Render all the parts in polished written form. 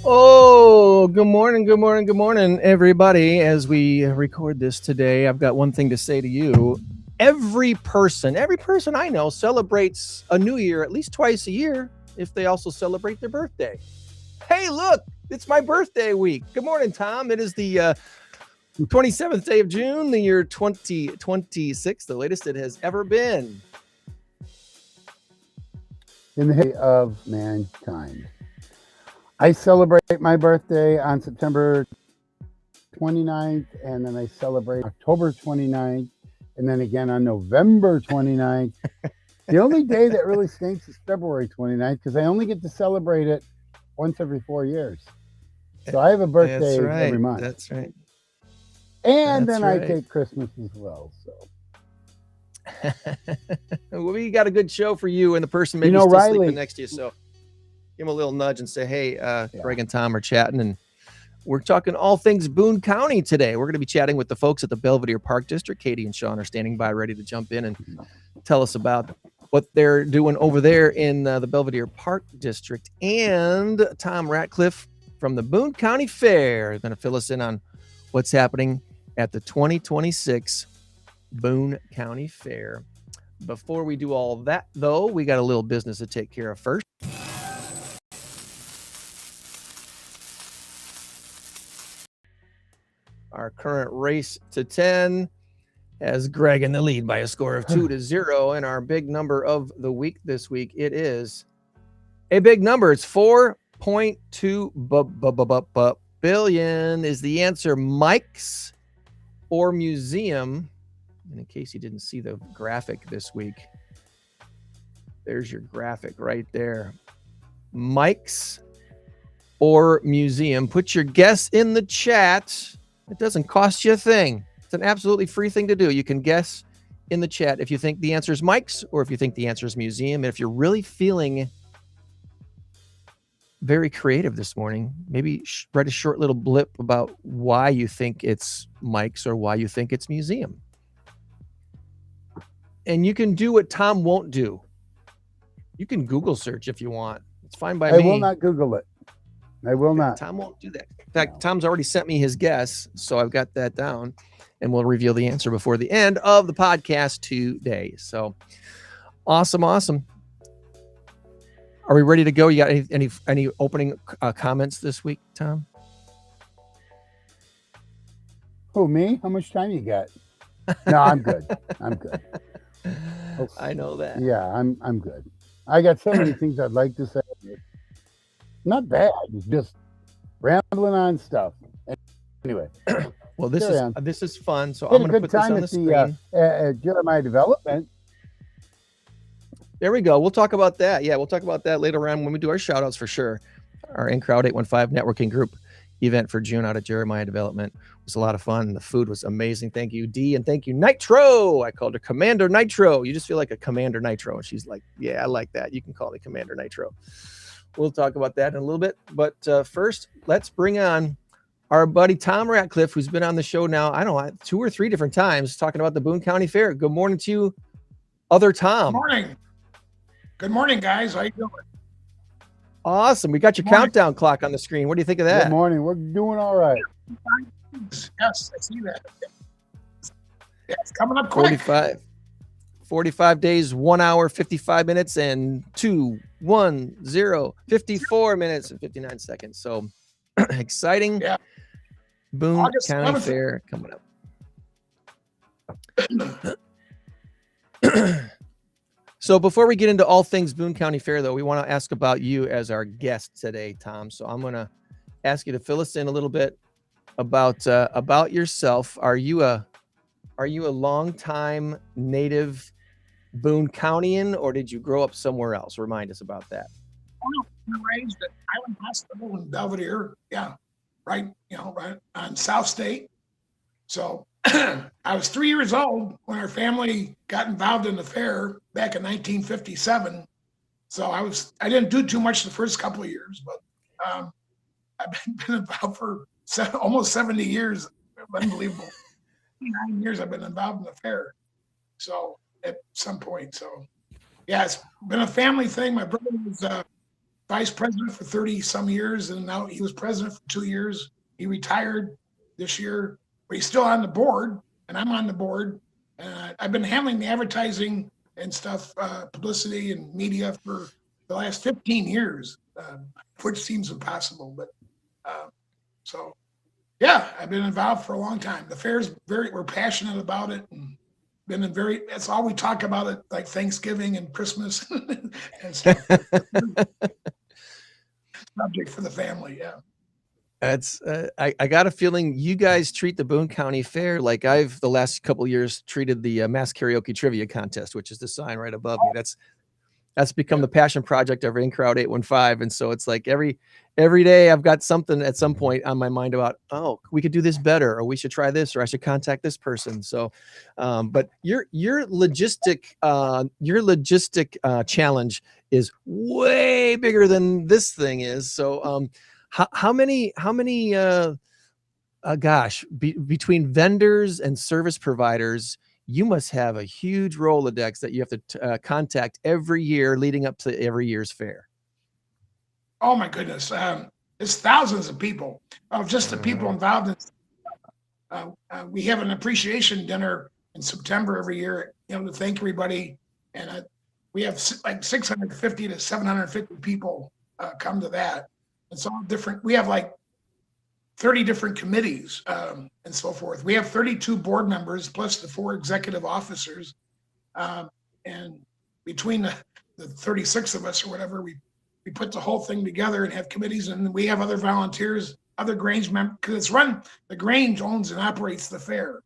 Oh, good morning, everybody. As we record this today, I've got one thing to say to you. Every person I know celebrates a new year at least twice a year if they also celebrate their birthday. Hey, look, it's my birthday week. Good morning, Tom. It is the 27th day of June, the year 2026, the latest it has ever been. In the history of mankind. I celebrate my birthday on September 29th, and then I celebrate October 29th, and then again on November 29th. The only day that really stinks is February 29th, because I only get to celebrate it once every 4 years. So I have a birthday every month. That's right. And then I take Christmas as well. So well, we got a good show for you and the person maybe still sleeping next to you. So give him a little nudge and say, hey, Greg and Tom are chatting, and we're talking all things Boone County today. We're going to be chatting with the folks at the Belvidere Park District. Katie and Sean are standing by ready to jump in and tell us about what they're doing over there in the Belvidere Park District. And Tom Ratcliffe from the Boone County Fair is going to fill us in on what's happening at the 2026 Boone County Fair. Before we do all that, though, we got a little business to take care of first. Our current race to 10 has Greg in the lead by a score of 2-0. And our big number of the week this week, it is a big number. It's 4.2 billion is the answer. Mike's or museum? And in case you didn't see the graphic this week, there's your graphic right there. Mike's or museum. Put your guess in the chat. It doesn't cost you a thing. It's an absolutely free thing to do. You can guess in the chat if you think the answer is Mike's or if you think the answer is museum. And if you're really feeling very creative this morning, maybe write a short little blip about why you think it's Mike's or why you think it's museum. And you can do what Tom won't do. You can Google search if you want. It's fine by me. I will not Google it. I will not. Tom won't do that. In fact, Tom's already sent me his guess, so I've got that down, and we'll reveal the answer before the end of the podcast today. So awesome. Are we ready to go? You got any opening comments this week, Tom? Who, me? How much time you got? No, I'm good. I'm good. I know that. Yeah, I'm good. I got so many things I'd like to say. Not bad. It's just rambling on stuff. Anyway. Well, this is fun. So I'm going to put this on the screen. Jeremiah Development. There we go. We'll talk about that. Yeah, we'll talk about that later on when we do our shout outs for sure. Our In-Crowd 815 networking group event for June out at Jeremiah Development was a lot of fun. The food was amazing. Thank you, Dee, and thank you, Nitro. I called her Commander Nitro. You just feel like a Commander Nitro. And she's like, yeah, I like that. You can call me Commander Nitro. We'll talk about that in a little bit. But first, let's bring on our buddy Tom Ratcliffe, who's been on the show now, I don't know, 2 or 3 different times talking about the Boone County Fair. Good morning to you, other Tom. Good morning. Good morning, guys. How you doing? Awesome. We got your countdown clock on the screen. What do you think of that? Good morning. We're doing all right. Yes, I see that. Yeah, it's coming up quick. 45 days, 1 hour, 55 minutes, and 54 minutes and 59 seconds. So exciting. Yeah. Boone August County 11th. Fair coming up. So before we get into all things Boone County Fair, though, we want to ask about you as our guest today, Tom. So I'm going to ask you to fill us in a little bit about yourself. Are you a longtime native Boone Countyan, or did you grow up somewhere else? Remind us about that. I was raised at Island Hospital in Belvidere. Yeah, right on South State. So I was 3 years old when our family got involved in the fair back in 1957. So I didn't do too much the first couple of years, but I've been involved for almost 70 years. Unbelievable. 9 years I've been involved in the fair. So at some point, so yeah, it's been a family thing. My brother was vice president for 30 some years, and now he was president for 2 years. He retired this year, but he's still on the board, and I'm on the board. I've been handling the advertising and stuff, publicity and media for the last 15 years, which seems impossible. But so, yeah, I've been involved for a long time. The fair's we're passionate about it, and that's all we talk about it, like Thanksgiving and Christmas and stuff. Subject for the family, yeah. That's I got a feeling you guys treat the Boone County Fair like I've the last couple of years treated the Mass Karaoke Trivia Contest, which is the sign right above me. That's become the passion project of In Crowd 815, and so it's like every day I've got something at some point on my mind about, oh, we could do this better, or we should try this, or I should contact this person. So, but your logistic challenge is way bigger than this thing is. So, how many between vendors and service providers, you must have a huge Rolodex that you have to contact every year leading up to every year's fair. Oh my goodness. It's thousands of people, just the people involved. We have an appreciation dinner in September every year, to thank everybody. And we have like 650 to 750 people come to that. It's all different. We have like 30 different committees and so forth. We have 32 board members plus the 4 executive officers. And between the 36 of us or whatever, we put the whole thing together and have committees, and we have other volunteers, other Grange members, because the Grange owns and operates the fair,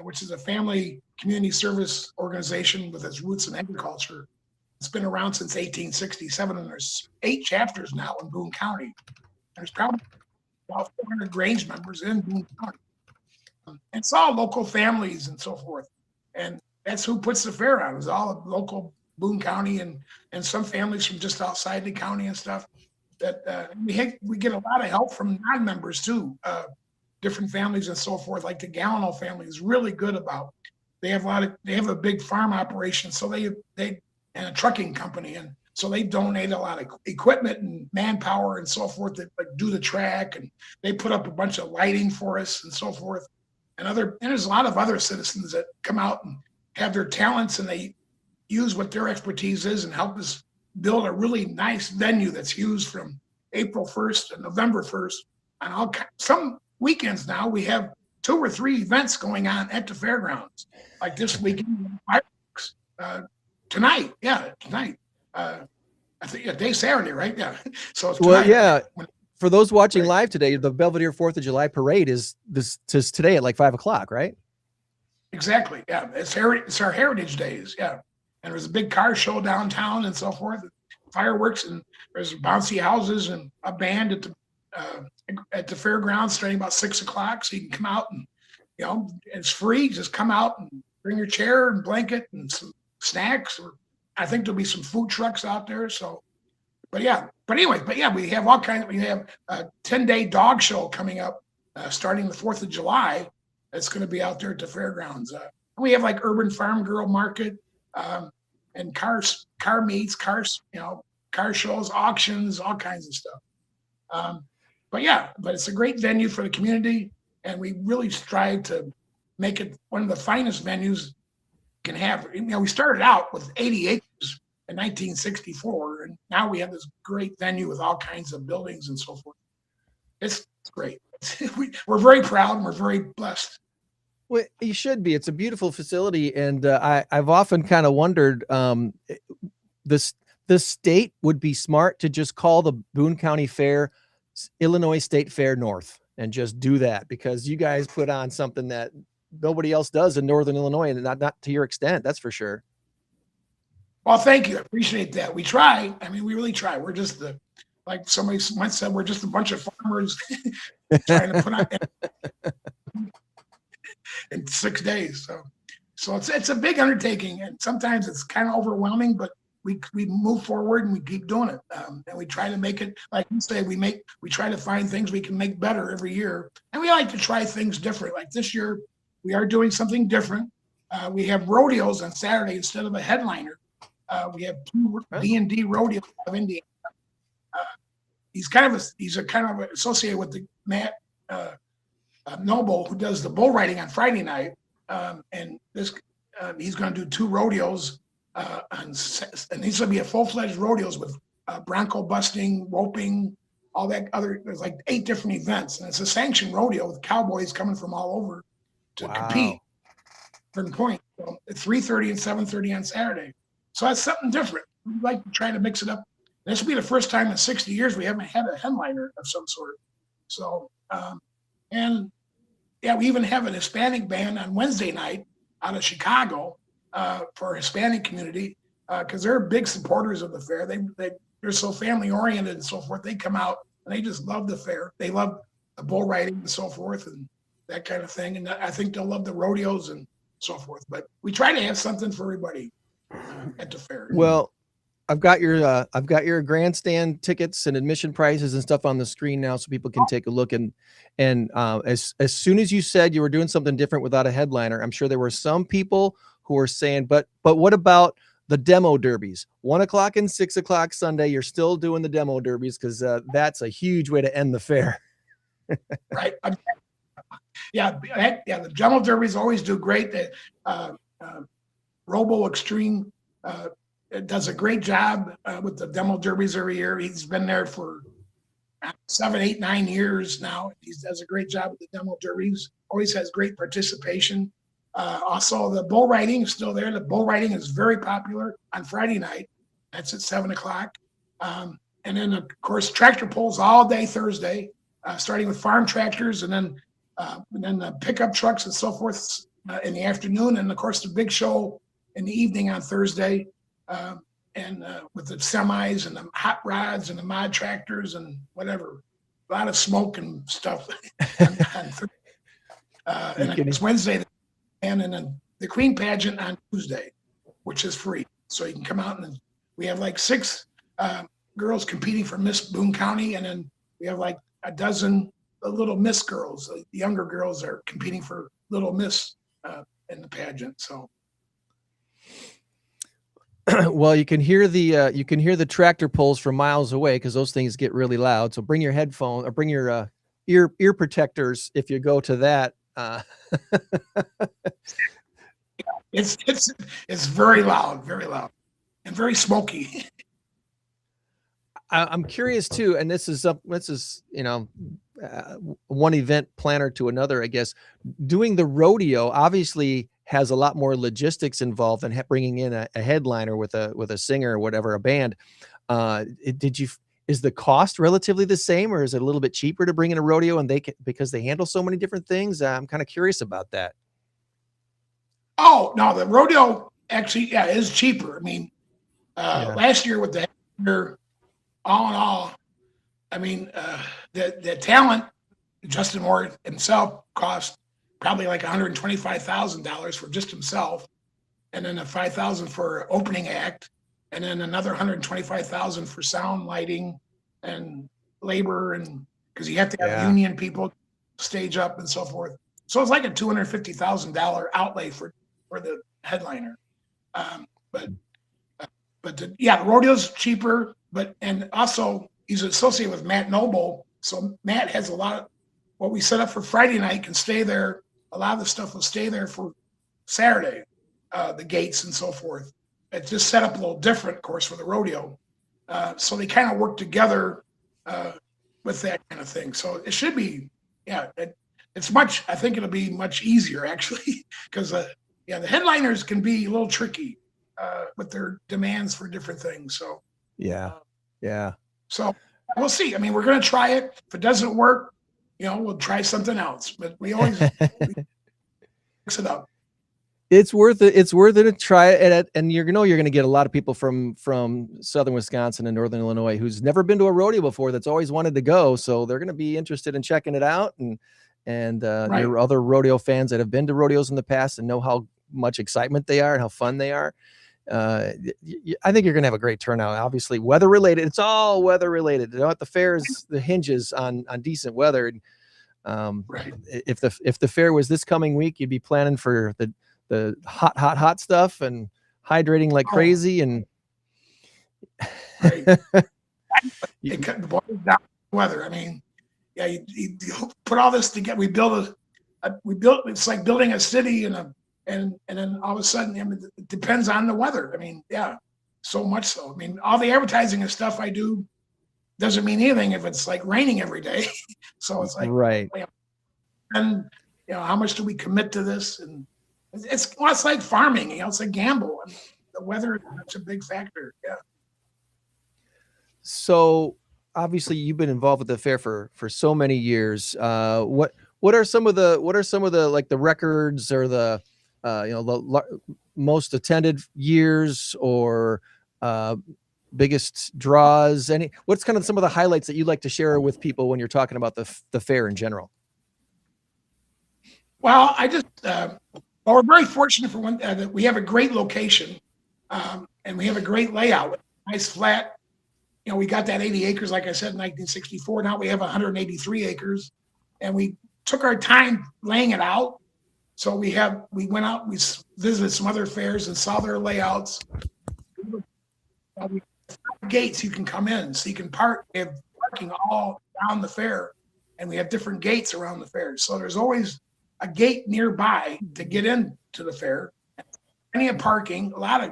which is a family community service organization with its roots in agriculture. It's been around since 1867, and there's 8 chapters now in Boone County. There's probably about 400 Grange members in Boone County. It's all local families and so forth. And that's who puts the fair on, is all local Boone County and some families from just outside the county and stuff. That we get a lot of help from non-members too, different families and so forth. Like the Gallino family is really good about. They have a big farm operation, so they and a trucking company, and so they donate a lot of equipment and manpower and so forth that do the track, and they put up a bunch of lighting for us and so forth. And there's a lot of other citizens that come out and have their talents, and they use what their expertise is and help us build a really nice venue that's used from April 1st to November 1st. And some weekends now we have 2 or 3 events going on at the fairgrounds. Like this weekend, tonight. I think day Saturday, right? Yeah. So it's tonight. Well, yeah. For those watching live today, the Belvidere 4th of July parade is today at like 5:00, right? Exactly. Yeah. It's our Heritage Days. Yeah. And there's a big car show downtown and so forth, fireworks, and there's bouncy houses and a band at the fairgrounds starting about 6:00. So you can come out and, it's free. Just come out and bring your chair and blanket and some snacks, or I think there'll be some food trucks out there. So, but anyway, we have all kinds. We have a 10-day dog show coming up starting the 4th of July. It's going to be out there at the fairgrounds. We have like urban farm girl market. And car meets, car shows, auctions, all kinds of stuff. But it's a great venue for the community, and we really strive to make it one of the finest venues can have. We started out with 80 acres in 1964, and now we have this great venue with all kinds of buildings and so forth. It's great. We're very proud and we're very blessed. Well, you should be. It's a beautiful facility, and I've often kind of wondered, the state would be smart to just call the Boone County Fair Illinois State Fair North and just do that, because you guys put on something that nobody else does in Northern Illinois, and not to your extent, that's for sure. Well, thank you. I appreciate that. We try. I mean, we really try. We're just like somebody once said, we're just a bunch of farmers trying to put on in 6 days. So it's a big undertaking, and sometimes it's kind of overwhelming, but we move forward and we keep doing it. And we try to make it, like you say, we try to find things we can make better every year. And we like to try things different. Like this year, we are doing something different. We have rodeos on Saturday instead of a headliner. We have 2 D&D rodeos of Indiana. he's kind of associated with the Matt Noble, who does the bull riding on Friday night, and this he's going to do 2 rodeos, and these will be a full-fledged rodeos with bronco busting, roping, all that other. There's like 8 different events, and it's a sanctioned rodeo with cowboys coming from all over to compete. Certain point, so it's 3:30 and 7:30 on Saturday. So that's something different. We like to try to mix it up. This will be the first time in 60 years we haven't had a headliner of some sort. So, and yeah, we even have an Hispanic band on Wednesday night out of Chicago for our Hispanic community because they're big supporters of the fair. They're so family oriented and so forth. They come out and they just love the fair. They love the bull riding and so forth and that kind of thing. And I think they'll love the rodeos and so forth. But we try to have something for everybody at the fair. Well, I've got your grandstand tickets and admission prices and stuff on the screen now, so people can take a look. And as soon as you said you were doing something different without a headliner, I'm sure there were some people who were saying, but what about the demo derbies? 1 o'clock and 6 o'clock Sunday, you're still doing the demo derbies because that's a huge way to end the fair. Right. Yeah. The demo derbies always do great. Robo Extreme does a great job with the demo derbies every year. He's been there for 7, 8, 9 years now. He does a great job with the demo derbies. Always has great participation. Also, the bull riding is still there. The bull riding is very popular on Friday night. That's at 7 o'clock. And then, of course, tractor pulls all day Thursday, starting with farm tractors and then the pickup trucks and so forth in the afternoon. And, of course, the big show in the evening on Thursday. And with the semis and the hot rods and the mod tractors and whatever, a lot of smoke and stuff. And it's Wednesday, and then the Queen pageant on Tuesday, which is free. So you can come out and we have like 6 girls competing for Miss Boone County, and then we have like a dozen little Miss girls. The younger girls are competing for Little Miss in the pageant. So. Well, you can hear the tractor pulls from miles away because those things get really loud. So bring your headphone or bring your ear protectors if you go to that. It's very loud, and very smoky. I'm curious too, and this is one event planner to another, I guess. Doing the rodeo obviously has a lot more logistics involved than bringing in a headliner with a singer or whatever, a band. Is the cost relatively the same, or is it a little bit cheaper to bring in a rodeo and because they handle so many different things? I'm kind of curious about that. Oh no, the rodeo actually is cheaper. I mean, last year with the headliner, all in all, I mean, the talent, Justin Moore himself, cost probably like $125,000 for just himself, and then $5,000 for opening act, and then another $125,000 for sound, lighting, and labor, and because you have to have union people stage up and so forth. So it's like a $250,000 outlay for the headliner. The rodeo's cheaper, and also he's associated with Matt Noble, so Matt has a lot of what we set up for Friday night can stay there. A lot of the stuff will stay there for Saturday, the gates and so forth. It's just set up a little different, of course, for the rodeo. So they kind of work together with that kind of thing. So it should be, I think it'll be much easier actually, because the headliners can be a little tricky with their demands for different things. So So we'll see. I mean, we're going to try it. If it doesn't work, we'll try something else. But we always mix it up. It's worth it. It's worth it to try it. And you're going to get a lot of people from southern Wisconsin and northern Illinois who's never been to a rodeo before. That's always wanted to go. So they're going to be interested in checking it out. And there are other rodeo fans that have been to rodeos in the past and know how much excitement they are and how fun they are. I think you're going to have a great turnout. Obviously, weather related. It's all weather related. At the fairs, the hinges on decent weather. If the fair was this coming week, you'd be planning for the hot stuff and hydrating like crazy. And I It boils down to the weather. I mean, yeah, you put all this together. We built it's like building a city and then all of a sudden, I mean, it depends on the weather. I mean, yeah, so much so. I mean, all the advertising and stuff I do doesn't mean anything if it's like raining every day. So it's like, right. And how much do we commit to this? And it's like farming. It's a gamble. I mean, the weather is such a big factor. Yeah. So obviously you've been involved with the fair for so many years. What are some of the like the records or the most attended years or biggest draws? What's kind of some of the highlights that you'd like to share with people when you're talking about the fair in general? Well, we're very fortunate for one that we have a great location, and we have a great layout, nice flat. We got that 80 acres, like I said, in 1964. Now we have 183 acres, and we took our time laying it out. So we went out, we visited some other fairs and saw their layouts. We have gates you can come in, so you can park. We have parking all around the fair, and we have different gates around the fair. So there's always a gate nearby to get into the fair. Plenty of parking, a lot of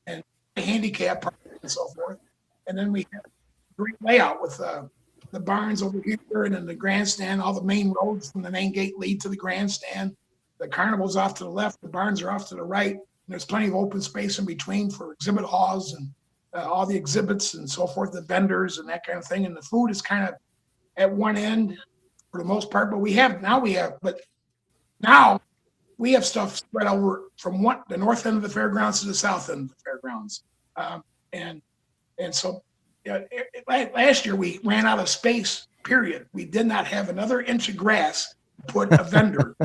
and handicap parking and so forth. And then we have a great layout with the barns over here, and then the grandstand. All the main roads from the main gate lead to the grandstand. The carnival's off to the left, the barns are off to the right. And there's plenty of open space in between for exhibit halls and all the exhibits and so forth, the vendors and that kind of thing. And the food is kind of at one end for the most part, but now we have stuff spread over from the north end of the fairgrounds to the south end of the fairgrounds. And so last year we ran out of space, period. We did not have another inch of grass to put a vendor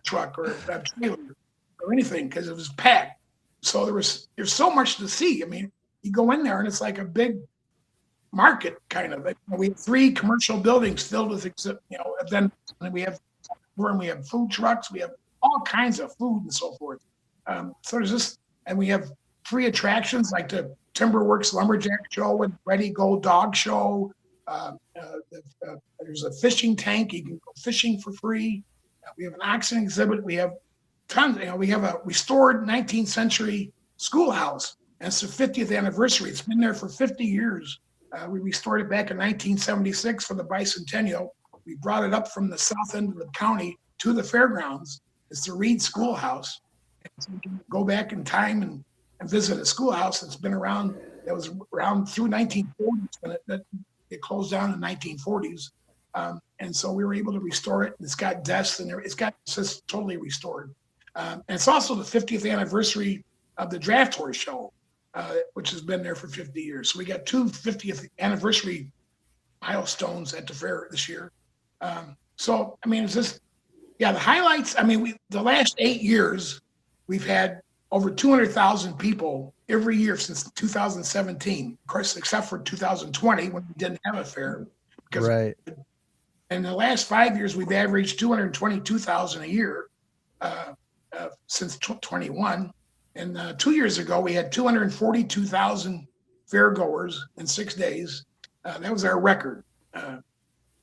truck or a trailer or anything because it was packed. So there's so much to see. I mean, you go in there and it's like a big market kind of. We have 3 commercial buildings filled with events, and we have food trucks, we have all kinds of food and so forth. So there's and we have free attractions like the Timberworks Lumberjack Show and Ready Go Dog Show. There's a fishing tank, you can go fishing for free. We have an oxen exhibit. We have tons. We have a restored 19th century schoolhouse, and it's the 50th anniversary. It's been there for 50 years. We restored it back in 1976 for the bicentennial. We brought it up from the south end of the county to the fairgrounds. It's the Reed Schoolhouse. So you can go back in time and visit a schoolhouse that's been around. That was around through 1940s, but it closed down in the 1940s. And so we were able to restore it. It's got desks and it's just totally restored. And it's also the 50th anniversary of the Draft Horse Show, which has been there for 50 years. So we got 2 50th anniversary milestones at the fair this year. So, I mean, it's just, the highlights. I mean, the last 8 years, we've had over 200,000 people every year since 2017. Of course, except for 2020 when we didn't have a fair. Right. In the last 5 years, we've averaged 222,000 a year since 21. And 2 years ago, we had 242,000 fairgoers in 6 days. That was our record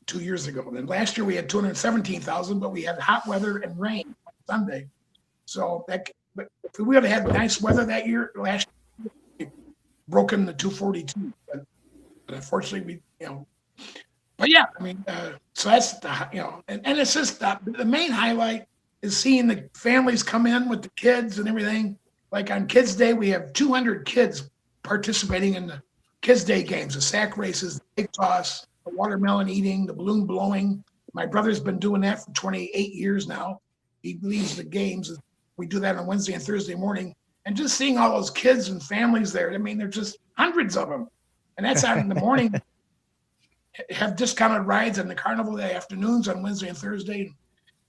2 years ago. And last year, we had 217,000, but we had hot weather and rain on Sunday. So but if we would have had nice weather that year, last year, we broken the 242. But unfortunately, But yeah, I mean, so that's and it's just the main highlight is seeing the families come in with the kids and everything. Like on Kids Day, we have 200 kids participating in the Kids Day games, the sack races, the big toss, the watermelon eating, the balloon blowing. My brother's been doing that for 28 years now. He leads the games. We do that on Wednesday and Thursday morning. And just seeing all those kids and families there, I mean, there's just hundreds of them. And that's out in the morning. Have discounted rides on the carnival day afternoons on Wednesday and Thursday.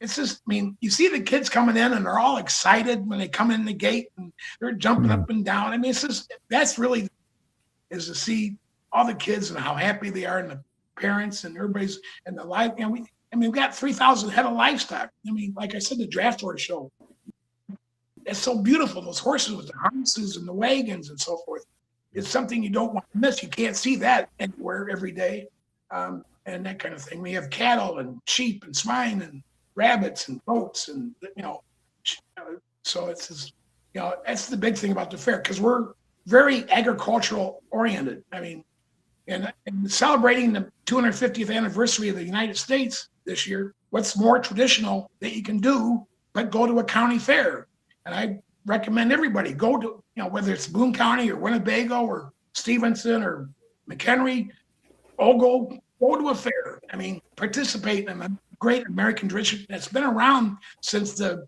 It's just, I mean, you see the kids coming in and they're all excited when they come in the gate and they're jumping up and down. I mean, it's just, that's really is to see all the kids and how happy they are and the parents and everybody's and the life. We've got 3,000 head of livestock. I mean, like I said, the Draft Horse Show. It's so beautiful. Those horses with the harnesses and the wagons and so forth. is something you don't want to miss. You can't see that anywhere every day, and that kind of thing. We have cattle and sheep and swine and rabbits and goats, and so it's just, that's the big thing about the fair, because we're very agricultural oriented. I mean, and celebrating the 250th anniversary of the United States this year, what's more traditional that you can do but go to a county fair? And I recommend everybody go to, whether it's Boone County or Winnebago or Stevenson or McHenry, Ogle, go to a fair. I mean, participate in a great American tradition that's been around since the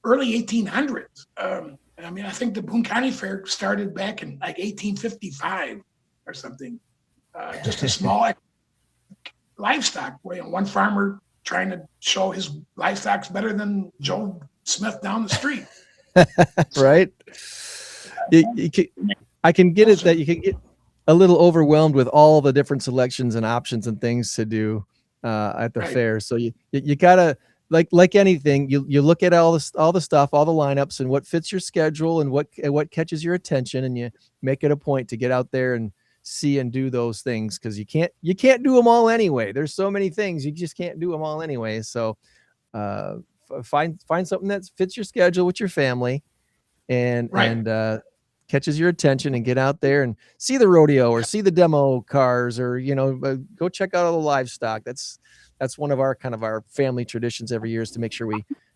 early 1800s. I mean, I think the Boone County Fair started back in like 1855 or something. Just a small livestock. One farmer trying to show his livestock's better than Joe Smith down the street. Right. I can get it that you can get a little overwhelmed with all the different selections and options and things to do at the fair. So you gotta, like anything, you look at all the stuff, all the lineups, and what fits your schedule and what catches your attention, and you make it a point to get out there and see and do those things, because you can't do them all anyway. There's so many things, you just can't do them all anyway. So find something that fits your schedule with your family and catches your attention, and get out there and see the rodeo or see the demo cars, or go check out all the livestock. That's one of our kind of our family traditions every year, is to make sure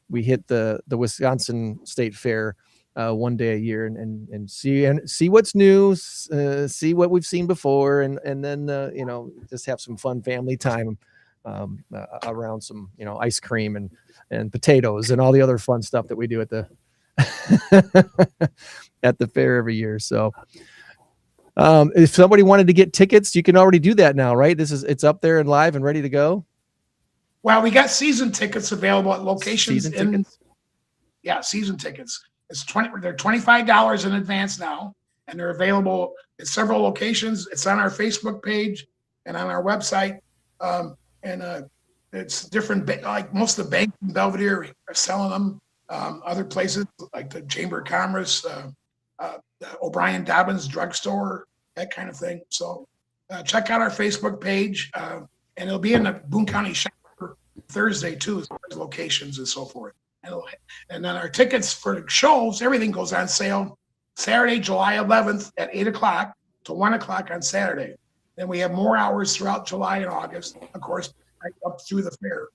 we hit the Wisconsin State Fair one day a year and see what's new, see what we've seen before, and then just have some fun family time around some ice cream and potatoes and all the other fun stuff that we do at the at the fair every year. So if somebody wanted to get tickets, you can already do that now, right? It's up there and live and ready to go. Well, we got season tickets available at locations. Season tickets. They're $25 in advance now, and they're available at several locations. It's on our Facebook page and on our website. It's different, like most of the banks in Belvidere are selling them. Other places like the Chamber of Commerce, the O'Brien Dobbins drugstore, that kind of thing. So check out our Facebook page, and it'll be in the Boone County shop Thursday too, as far as locations and so forth. And then our tickets for the shows, everything goes on sale Saturday, July 11th at 8 o'clock to 1 o'clock on Saturday. Then we have more hours throughout July and August, of course, right up through the fair.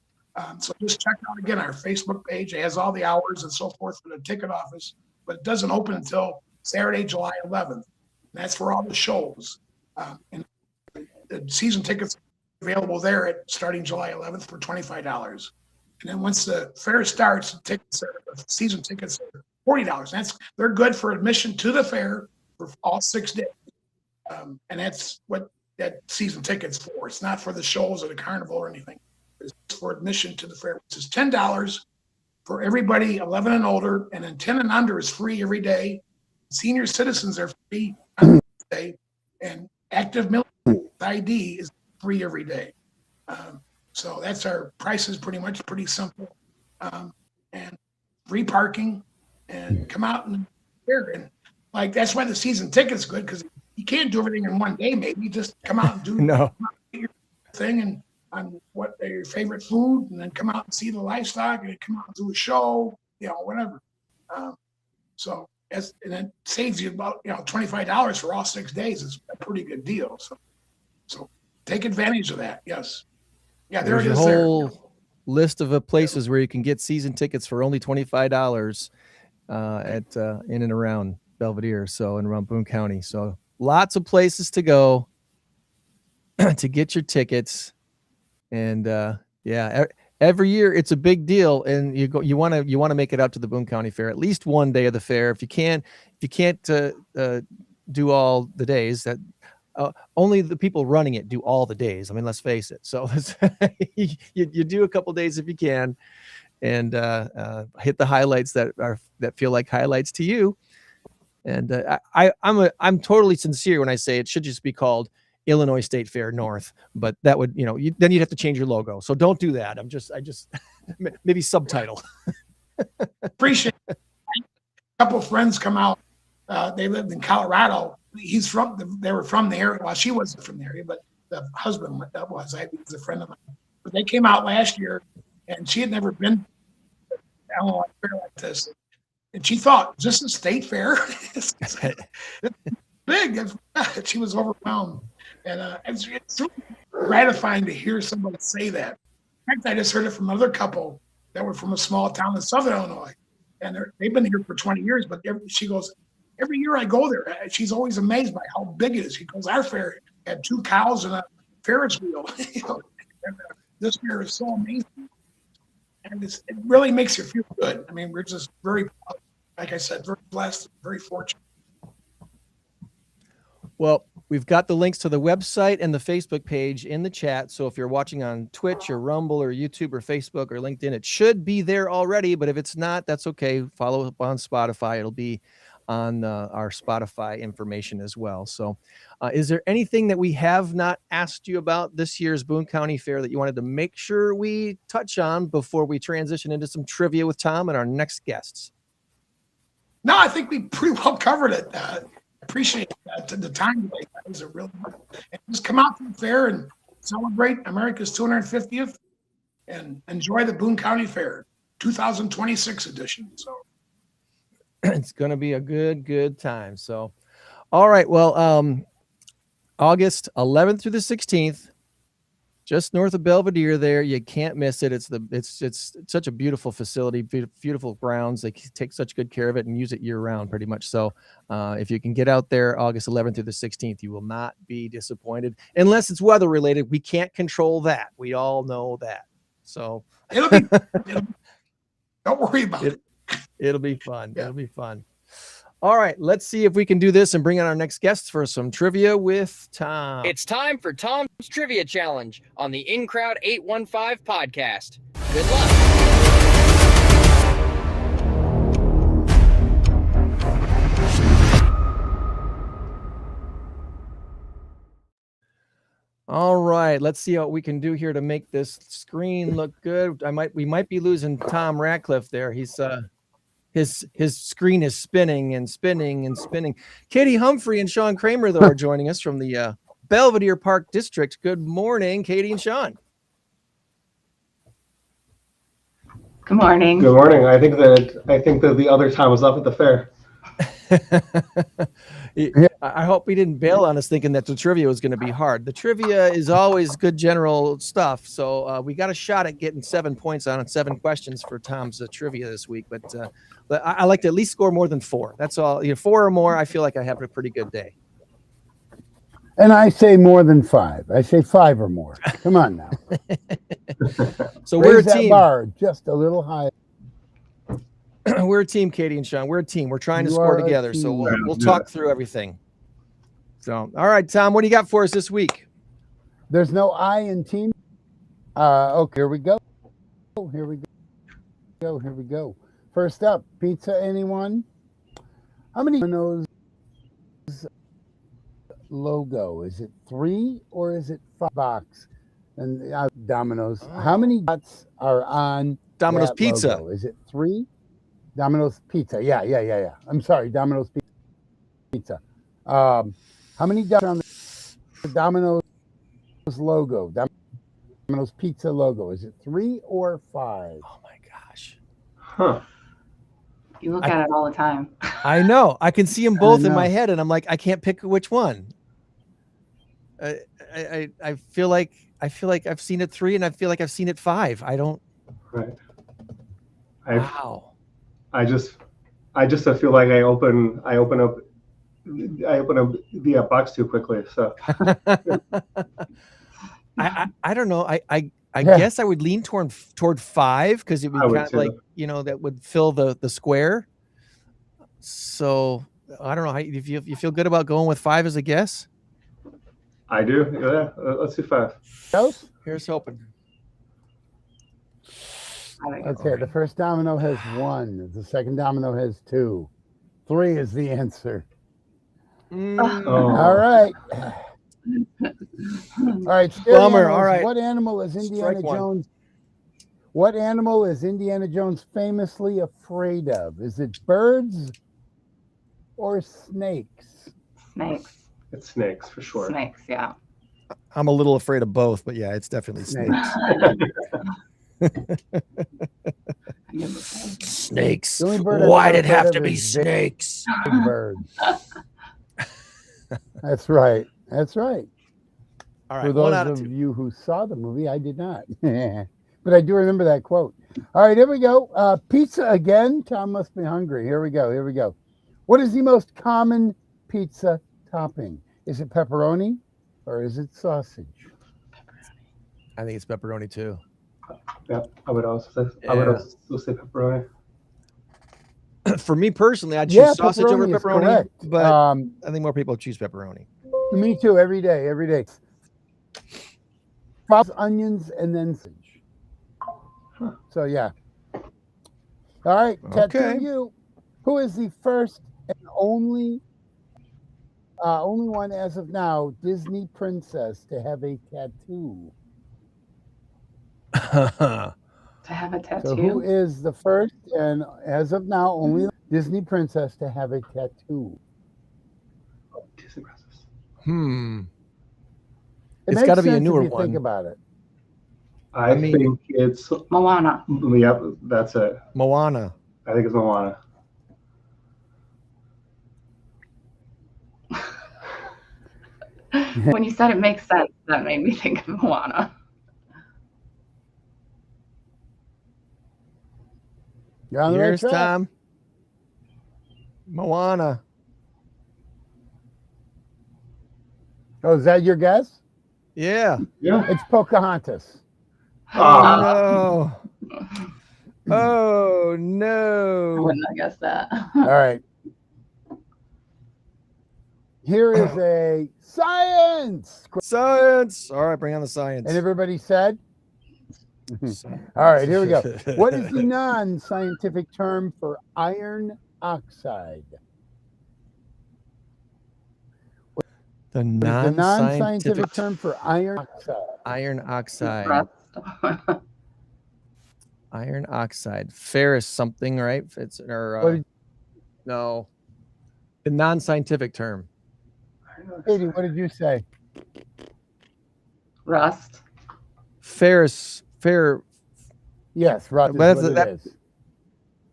So just check out again our Facebook page. It has all the hours and so forth for the ticket office, but it doesn't open until Saturday, July 11th. And that's for all the shows. And the season tickets are available there starting July 11th for $25. And then once the fair starts, season tickets are $40. They're good for admission to the fair for all 6 days. And that's what that season ticket's for. It's not for the shows or the carnival or anything. It's for admission to the fair, which is $10 for everybody 11 and older, and then 10 and under is free every day. Senior citizens are free on day, and active military ID is free every day. So that's our prices, pretty simple, and free parking, and come out and fair. And that's why the season ticket's good, because you can't do everything in one day. Maybe just come out and do your thing and on what your favorite food, and then come out and see the livestock, and then come out and do a show, whatever. So and it saves you about $25 for all 6 days. It's a pretty good deal. So take advantage of that. Yes. Yeah, there's a whole list of places where you can get season tickets for only $25 at in and around Belvidere, so and around Boone County. So lots of places to go to get your tickets. And every year it's a big deal, and you want to make it out to the Boone County Fair at least one day of the fair. If you can't do all the days, that only the people running it do all the days. I mean, let's face it. So you do a couple days if you can, and hit the highlights that feel like highlights to you. And I'm totally sincere when I say it should just be called Illinois State Fair North, but that would, then you'd have to change your logo. So don't do that. I just maybe subtitle. Appreciate it. A couple of friends come out. They lived in Colorado, they were from the area. Well, she wasn't from the area, but the husband was. I was a friend of mine. But they came out last year, and she had never been to Illinois fair like this. And she thought, is this a state fair? It's big. She was overwhelmed. And it's really gratifying to hear somebody say that. In fact, I just heard it from another couple that were from a small town in Southern Illinois. And they've been here for 20 years. But she goes, every year I go there, she's always amazed by how big it is. She goes, our fair had 2 cows and a Ferris wheel. This fair is so amazing. And it really makes you feel good. I mean, we're just very, like I said, very blessed, very fortunate. Well, we've got the links to the website and the Facebook page in the chat. So if you're watching on Twitch or Rumble or YouTube or Facebook or LinkedIn, it should be there already. But if it's not, that's okay. Follow up on Spotify. It'll be on our Spotify information as well. So is there anything that we have not asked you about this year's Boone County Fair that you wanted to make sure we touch on before we transition into some trivia with Tom and our next guests? No, I think we pretty well covered it. Appreciate the time today. That was a real, and just come out to the fair and celebrate America's 250th and enjoy the Boone County Fair 2026 edition. So it's going to be a good time. So, all right. Well, August 11th through the 16th, just north of Belvidere there. You can't miss it. It's such a beautiful facility, beautiful grounds. They take such good care of it and use it year round pretty much. So if you can get out there August 11th through the 16th, you will not be disappointed unless it's weather related. We can't control that. We all know that. So don't worry about it. It'll be fun. Yeah. It'll be fun. All right, let's see if we can do this and bring on our next guests for some trivia with Tom. It's time for Tom's Trivia Challenge on the In Crowd 815 podcast. Good luck. All right, let's see what we can do here to make this screen look good. We might be losing Tom Ratcliffe there. He's his screen is spinning and spinning and spinning. Katie Humphry and Sean Cramer, though, are joining us from the Belvidere Park District. Good morning, Katie and Sean. Good morning. Good morning. I think that the other Tom was up at the fair. I hope he didn't bail on us thinking that the trivia was going to be hard. The trivia is always good general stuff. So we got a shot at getting 7 points on it, 7 questions for Tom's trivia this week. But I like to at least score more than 4. That's all. 4 or more, I feel like I have a pretty good day. And I say more than 5. I say 5 or more. Come on now. So Raise we're a that team. Bar just a little higher. We're a team, Katie and Sean. We're a team. We're trying to score together. So we'll talk through everything. So, all right, Tom, what do you got for us this week? There's no I in team. Okay, here we go. Here we go. First up, pizza, anyone? How many Domino's logo? Is it 3 or is it 5 box? And Domino's. How many dots are on Domino's Pizza? Logo? Is it 3? Domino's Pizza. Yeah. I'm sorry, Domino's Pizza. How many dots are on the Domino's logo? Domino's Pizza logo. Is it 3 or 5? Oh my gosh. Huh. You look at it all the time. I know. I can see them both in my head, and I'm like, I can't pick which one. I feel like I've seen it 3, and I feel like I've seen it 5. I don't. Right. Wow. I just feel like I open up the box too quickly. So I don't know. I guess I would lean toward 5 because it would kind of like, that would fill the square. So I don't know. If you feel good about going with 5 as a guess? I do. Yeah. Let's do 5. Here's hoping. Okay, the first domino has 1. The second domino has 2. 3 is the answer. All right. All right. Bummer. All right. What animal is Indiana Jones? What animal is Indiana Jones famously afraid of? Is it birds or snakes? Snakes. It's snakes for sure. Snakes, yeah. I'm a little afraid of both, but yeah, it's definitely snakes. Snakes. Why did it have to be snakes? Big birds. That's right. That's right. All right. For those of you who saw the movie, I did not. But I do remember that quote. All right, here we go. Pizza again. Tom must be hungry. Here we go. Here we go. What is the most common pizza topping? Is it pepperoni or is it sausage? I think it's pepperoni too. Yeah, I would also say pepperoni. For me personally, I'd choose sausage over pepperoni, but I think more people choose pepperoni. Me too. Every day. Every day. Fries, onions, and then sausage. So yeah. All right, tattoo you. Who is the first and only one as of now Disney princess to have a tattoo? To have a tattoo. So who is the first and as of now only Disney princess to have a tattoo? Disney princess. It's got to be a newer one. Think about it. I think it's Moana. Yep, that's it. Moana. I think it's Moana. When you said it makes sense, that made me think of Moana. You're on the right track. Tom. Moana. Oh, is that your guess? Yeah. Yeah. It's Pocahontas. Oh, no. Oh, no. I wouldn't have guessed that. All right. Here is a science. Science. All right, bring on the science. And everybody said? All right, here we go. What is the non-scientific term for iron oxide? The non-scientific term for iron oxide. Iron oxide. Iron oxide. Ferrous something, right? It's no. The non-scientific term. Katie, what did you say? Rust. Yes, rust.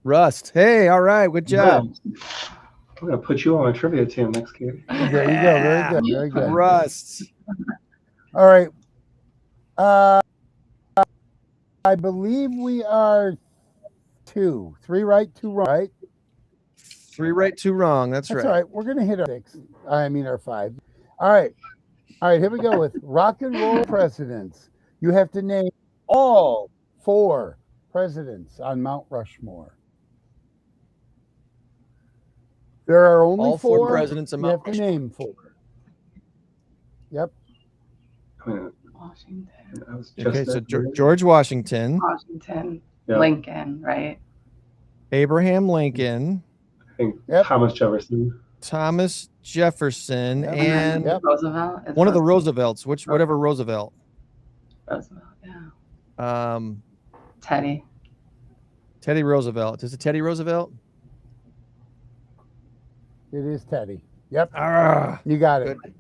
Rust. Hey, all right, good job. I'm gonna put you on a trivia team next, Katie. There you go. Very good. Very good. Rust. All right. I believe we are 3 right, 2 wrong, right? 3 right, 2 wrong. That's right. All right. We're gonna hit our 6. Our 5. All right. All right. Here we go with rock and roll presidents. You have to name all 4 presidents on Mount Rushmore. There are only all 4 presidents on Mount Rushmore. You have to name 4. Yep. Washington. Okay, so George Washington. Washington. Yep. Lincoln, right? Abraham Lincoln. I think Thomas Jefferson. And Roosevelt. One of the Roosevelts. Whatever Roosevelt. Roosevelt, yeah. Teddy Roosevelt. Is it Teddy Roosevelt? It is Teddy. Yep. Ah, you got it. Good.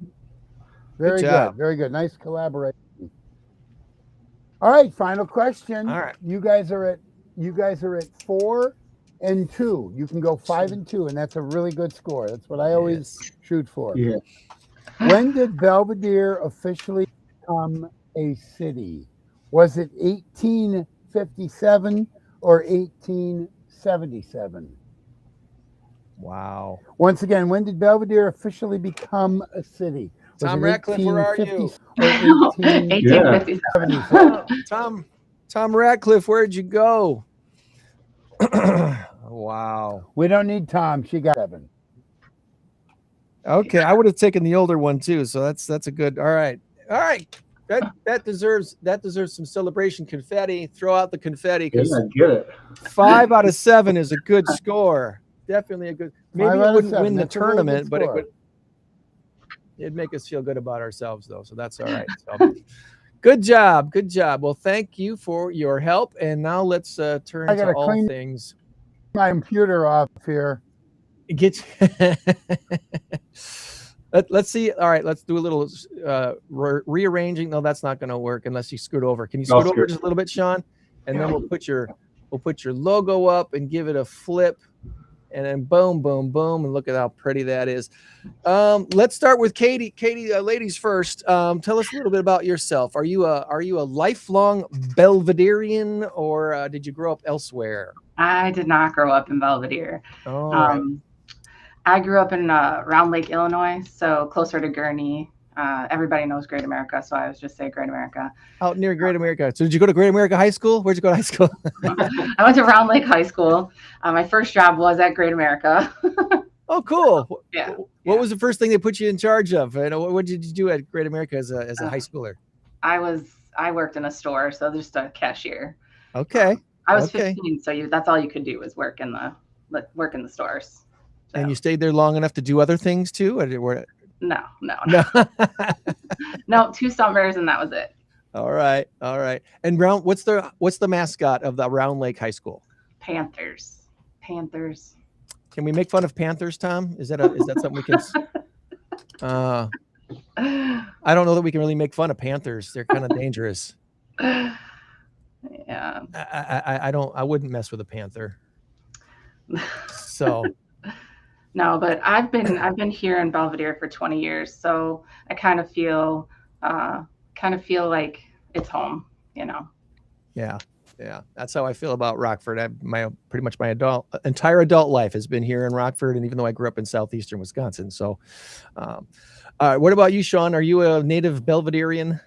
Very good. Very good. Nice collaboration. All right, final question. All right. You guys are at 4 and 2. You can go 5 and 2, and that's a really good score. That's what I always shoot for. Yeah. When did Belvidere officially become a city? Was it 1857 or 1877? Wow. Once again, when did Belvidere officially become a city? Tom Ratcliffe, where are you? 1857. Tom Ratcliffe, where'd you go? Wow. We don't need Tom. She got 7. Okay, I would have taken the older one too. So that's a good. All right. That deserves some celebration confetti. Throw out the confetti because get it. 5 out of 7 is a good score. Definitely a good. Maybe it wouldn't win the tournament, but it'd make us feel good about ourselves, though. So that's all right. So, good job. Well, thank you for your help. And now let's turn to all things. My computer off here. Get. Let's see. All right, let's do a little rearranging. No, that's not going to work unless you scoot over. Can you scoot over just a little bit, Sean? And then we'll put your logo up and give it a flip, and then boom, boom, boom, and look at how pretty that is. Let's start with Katie. Katie, ladies first. Tell us a little bit about yourself. Are you a lifelong Belviderean, or did you grow up elsewhere? I did not grow up in Belvidere. Oh, right. I grew up in Round Lake, Illinois, so closer to Gurnee. Everybody knows Great America, so I was just say Great America. Out near Great America. So did you go to Great America High School? Where'd you go to high school? I went to Round Lake High School. My first job was at Great America. Oh, cool. Yeah. What was the first thing they put you in charge of? And what did you do at Great America as a high schooler? I worked in a store, so just a cashier. Okay. I was 15, so that's all you could do was work in the stores. So. And you stayed there long enough to do other things too? No. No, 2 summers and that was it. All right. And what's the mascot of the Round Lake High School? Panthers. Can we make fun of Panthers, Tom? Is that something we can? I don't know that we can really make fun of Panthers. They're kind of dangerous. Yeah. I wouldn't mess with a Panther. So. No, but I've been here in Belvidere for 20 years, so I kind of feel like it's home, you know. Yeah, that's how I feel about Rockford. Pretty much my entire adult life has been here in Rockford, and even though I grew up in southeastern Wisconsin. So, what about you, Sean? Are you a native Belviderean?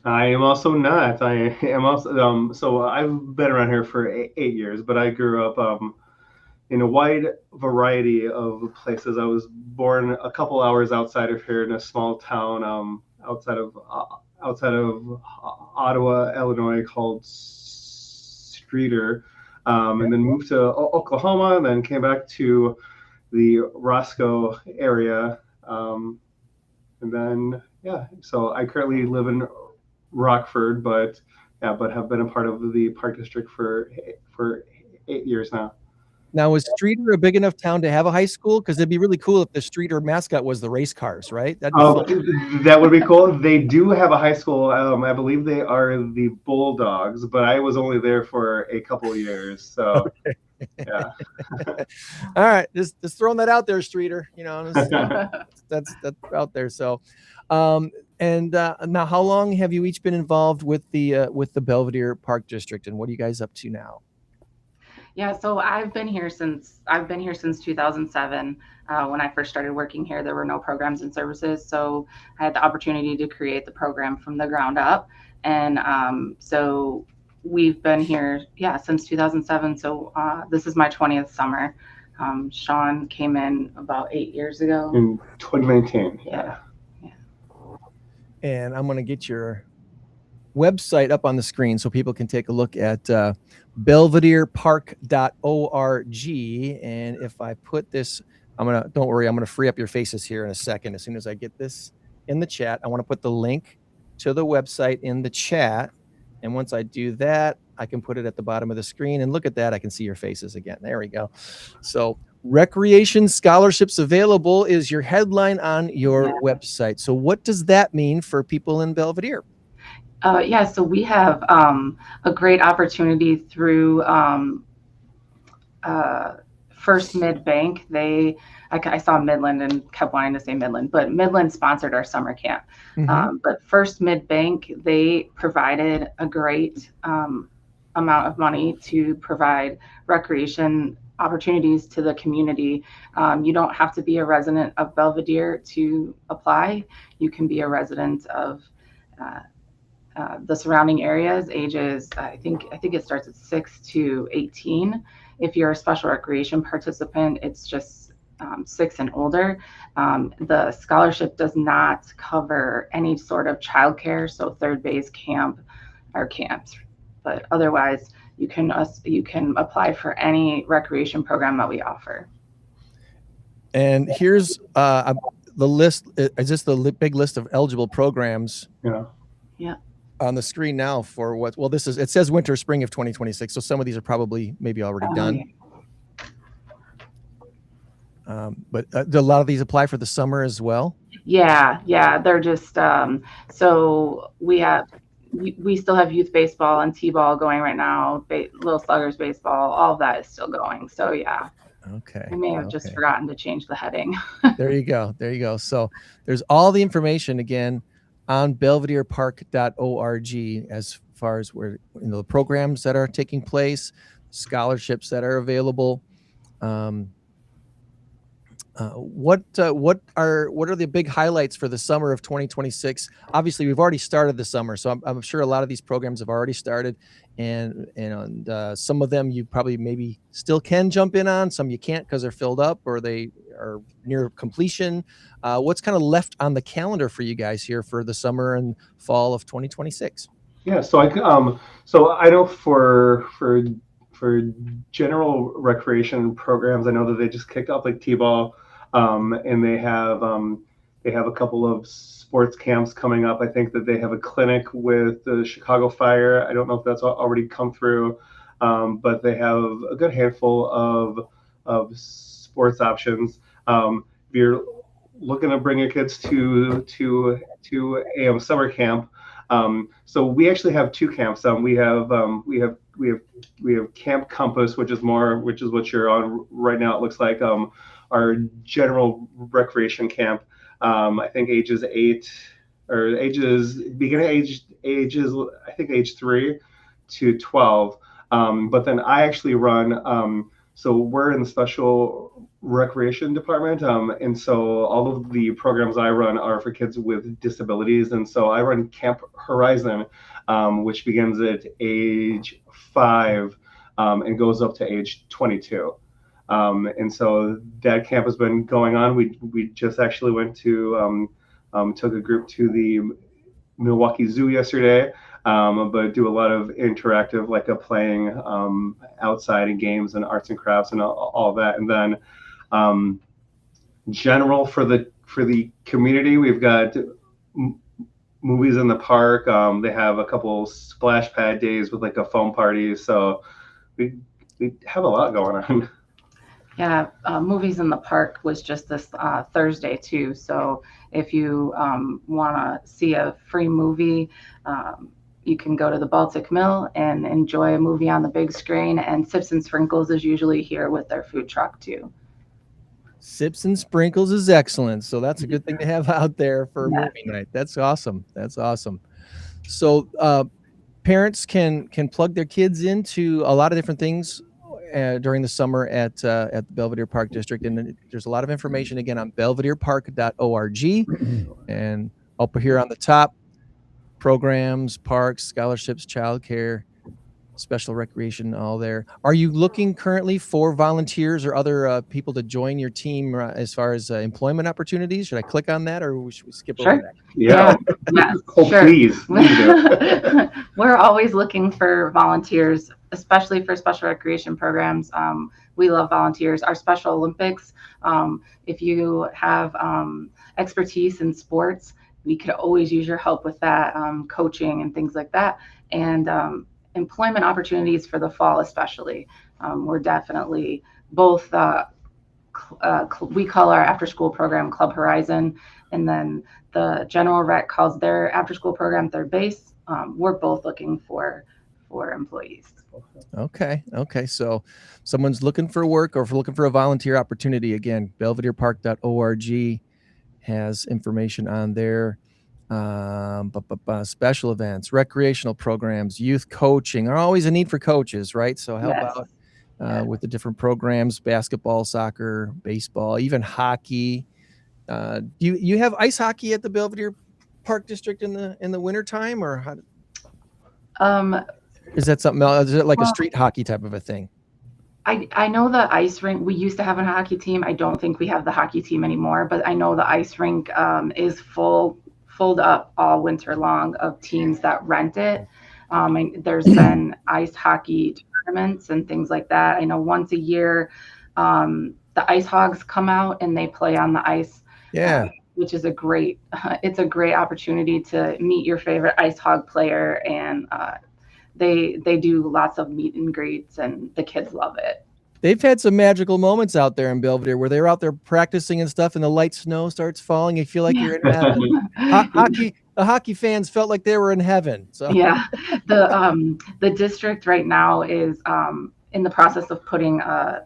I am also not. I am also so I've been around here for 8 years, but I grew up in a wide variety of places. I was born a couple hours outside of here in a small town outside of Ottawa, Illinois, called Streeter, and then moved to Oklahoma, and then came back to the Roscoe area, and then so I currently live in Rockford, but have been a part of the Park District for 8 years now. Now, is Streeter a big enough town to have a high school? Because it'd be really cool if the Streeter mascot was the race cars, right? That would be cool. They do have a high school. I believe they are the Bulldogs, but I was only there for a couple of years. So, yeah. All right, just throwing that out there, Streeter. You know, that's out there. So, now, how long have you each been involved with the Belvidere Park District, and what are you guys up to now? Yeah, so I've been here since 2007. When I first started working here, there were no programs and services, so I had the opportunity to create the program from the ground up. And so we've been here, since 2007. So this is my 20th summer. Sean came in about 8 years ago. In 2019. Yeah. And I'm going to get your website up on the screen so people can take a look at belviderepark.org. And if I put this, don't worry, I'm going to free up your faces here in a second. As soon as I get this in the chat, I want to put the link to the website in the chat. And once I do that, I can put it at the bottom of the screen. And look at that. I can see your faces again. There we go. So recreation scholarships available is your headline on your website. So what does that mean for people in Belvidere? So we have a great opportunity through First Mid Bank. I saw Midland and kept wanting to say Midland, but Midland sponsored our summer camp. Mm-hmm. But First Mid Bank, they provided a great amount of money to provide recreation opportunities to the community. You don't have to be a resident of Belvidere to apply. You can be a resident of the surrounding areas, ages, I think it starts at 6 to 18. If you're a special recreation participant, it's just 6 and older. The scholarship does not cover any sort of childcare, so third base camp or camps, but otherwise you can apply for any recreation program that we offer. And here's the list. Is this the big list of eligible programs? Yeah. On the screen now for what? Well, it says winter, spring of 2026. So some of these are probably maybe already done. But do a lot of these apply for the summer as well? Yeah. They're just so we still have youth baseball and t-ball going right now. Little Sluggers baseball, all of that is still going. So yeah. Okay. I may have just forgotten to change the heading. There you go. So there's all the information again on belviderepark.org as far as where the programs that are taking place, scholarships that are available. What are the big highlights for the summer of 2026? Obviously, we've already started the summer, so I'm sure a lot of these programs have already started, and some of them you probably maybe still can jump in on. Some you can't because they're filled up or they are near completion. What's kind of left on the calendar for you guys here for the summer and fall of 2026? Yeah, so I know for general recreation programs, I know that they just kicked off like T-ball, and they have a couple of sports camps coming up. I think that they have a clinic with the Chicago Fire. I don't know if that's already come through, but they have a good handful of sports options. If you're looking to bring your kids to a summer camp, so we actually have two camps. We have Camp Compass, which is what you're on right now. It looks like our general recreation camp. I think ages 3 to 12. But then I actually run. So we're in the special recreation department, and so all of the programs I run are for kids with disabilities, and so I run Camp Horizon, which begins at age 5 and goes up to age 22. And so that camp has been going on. We just actually went to took a group to the Milwaukee Zoo yesterday, but do a lot of interactive, like playing outside and games and arts and crafts and all that. And then general for the community, we've got movies in the park. They have a couple splash pad days with like a foam party. So we have a lot going on. Yeah, Movies in the Park was just this Thursday too. So if you want to see a free movie, you can go to the Baltic Mill and enjoy a movie on the big screen. And Sips and Sprinkles is usually here with their food truck too. Sips and Sprinkles is excellent. So that's a good thing to have out there for movie night. That's awesome. So parents can plug their kids into a lot of different things during the summer at the Belvidere Park District. And there's a lot of information again on belviderepark.org. And up here on the top, programs, parks, scholarships, childcare, special recreation, all there. Are you looking currently for volunteers or other people to join your team as far as employment opportunities? Should I click on that or should we skip over that? Yeah. Sure. Please. We're always looking for volunteers, especially for special recreation programs. We love volunteers. Our Special Olympics, if you have expertise in sports, we could always use your help with that, coaching and things like that. And employment opportunities for the fall, especially. We're definitely both, we call our after school program Club Horizon, and then the general rec calls their after school program Third Base. We're both looking for employees. Okay. So someone's looking for work or looking for a volunteer opportunity. Again, belviderepark.org has information on there. Special events, recreational programs, youth coaching are always a need for coaches, right? So help out with the different programs, basketball, soccer, baseball, even hockey. You have ice hockey at the Belvidere Park District in the wintertime, or how? Is that something else? Is it like a street hockey type of a thing? I know the ice rink, we used to have a hockey team. I don't think we have the hockey team anymore, but I know the ice rink is full up all winter long of teams that rent it. There's been ice hockey tournaments and things like that. I know once a year, the Ice Hogs come out and they play on the ice. Yeah. Which is it's a great opportunity to meet your favorite Ice Hog player, and they do lots of meet and greets, and the kids love it. They've had some magical moments out there in Belvidere where they're out there practicing and stuff, and the light snow starts falling. You feel like you're in heaven. The hockey fans felt like they were in heaven. So yeah, the district right now is in the process of putting a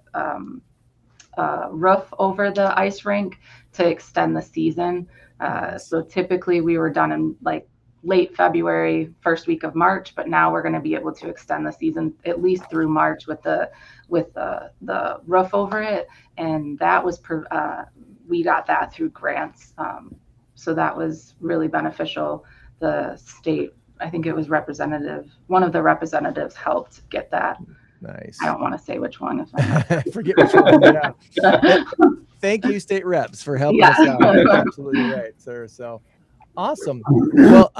roof over the ice rink to extend the season. So typically we were done in like late February, first week of March, but now we're going to be able to extend the season at least through March with the roof over it. And that was we got that through grants. So that was really beneficial. The state, I think it was one of the representatives helped get that. Nice. I don't want to say which one. Forget which one. Yeah. Thank you, state reps, for helping us out. You're absolutely right, sir. So awesome. Well,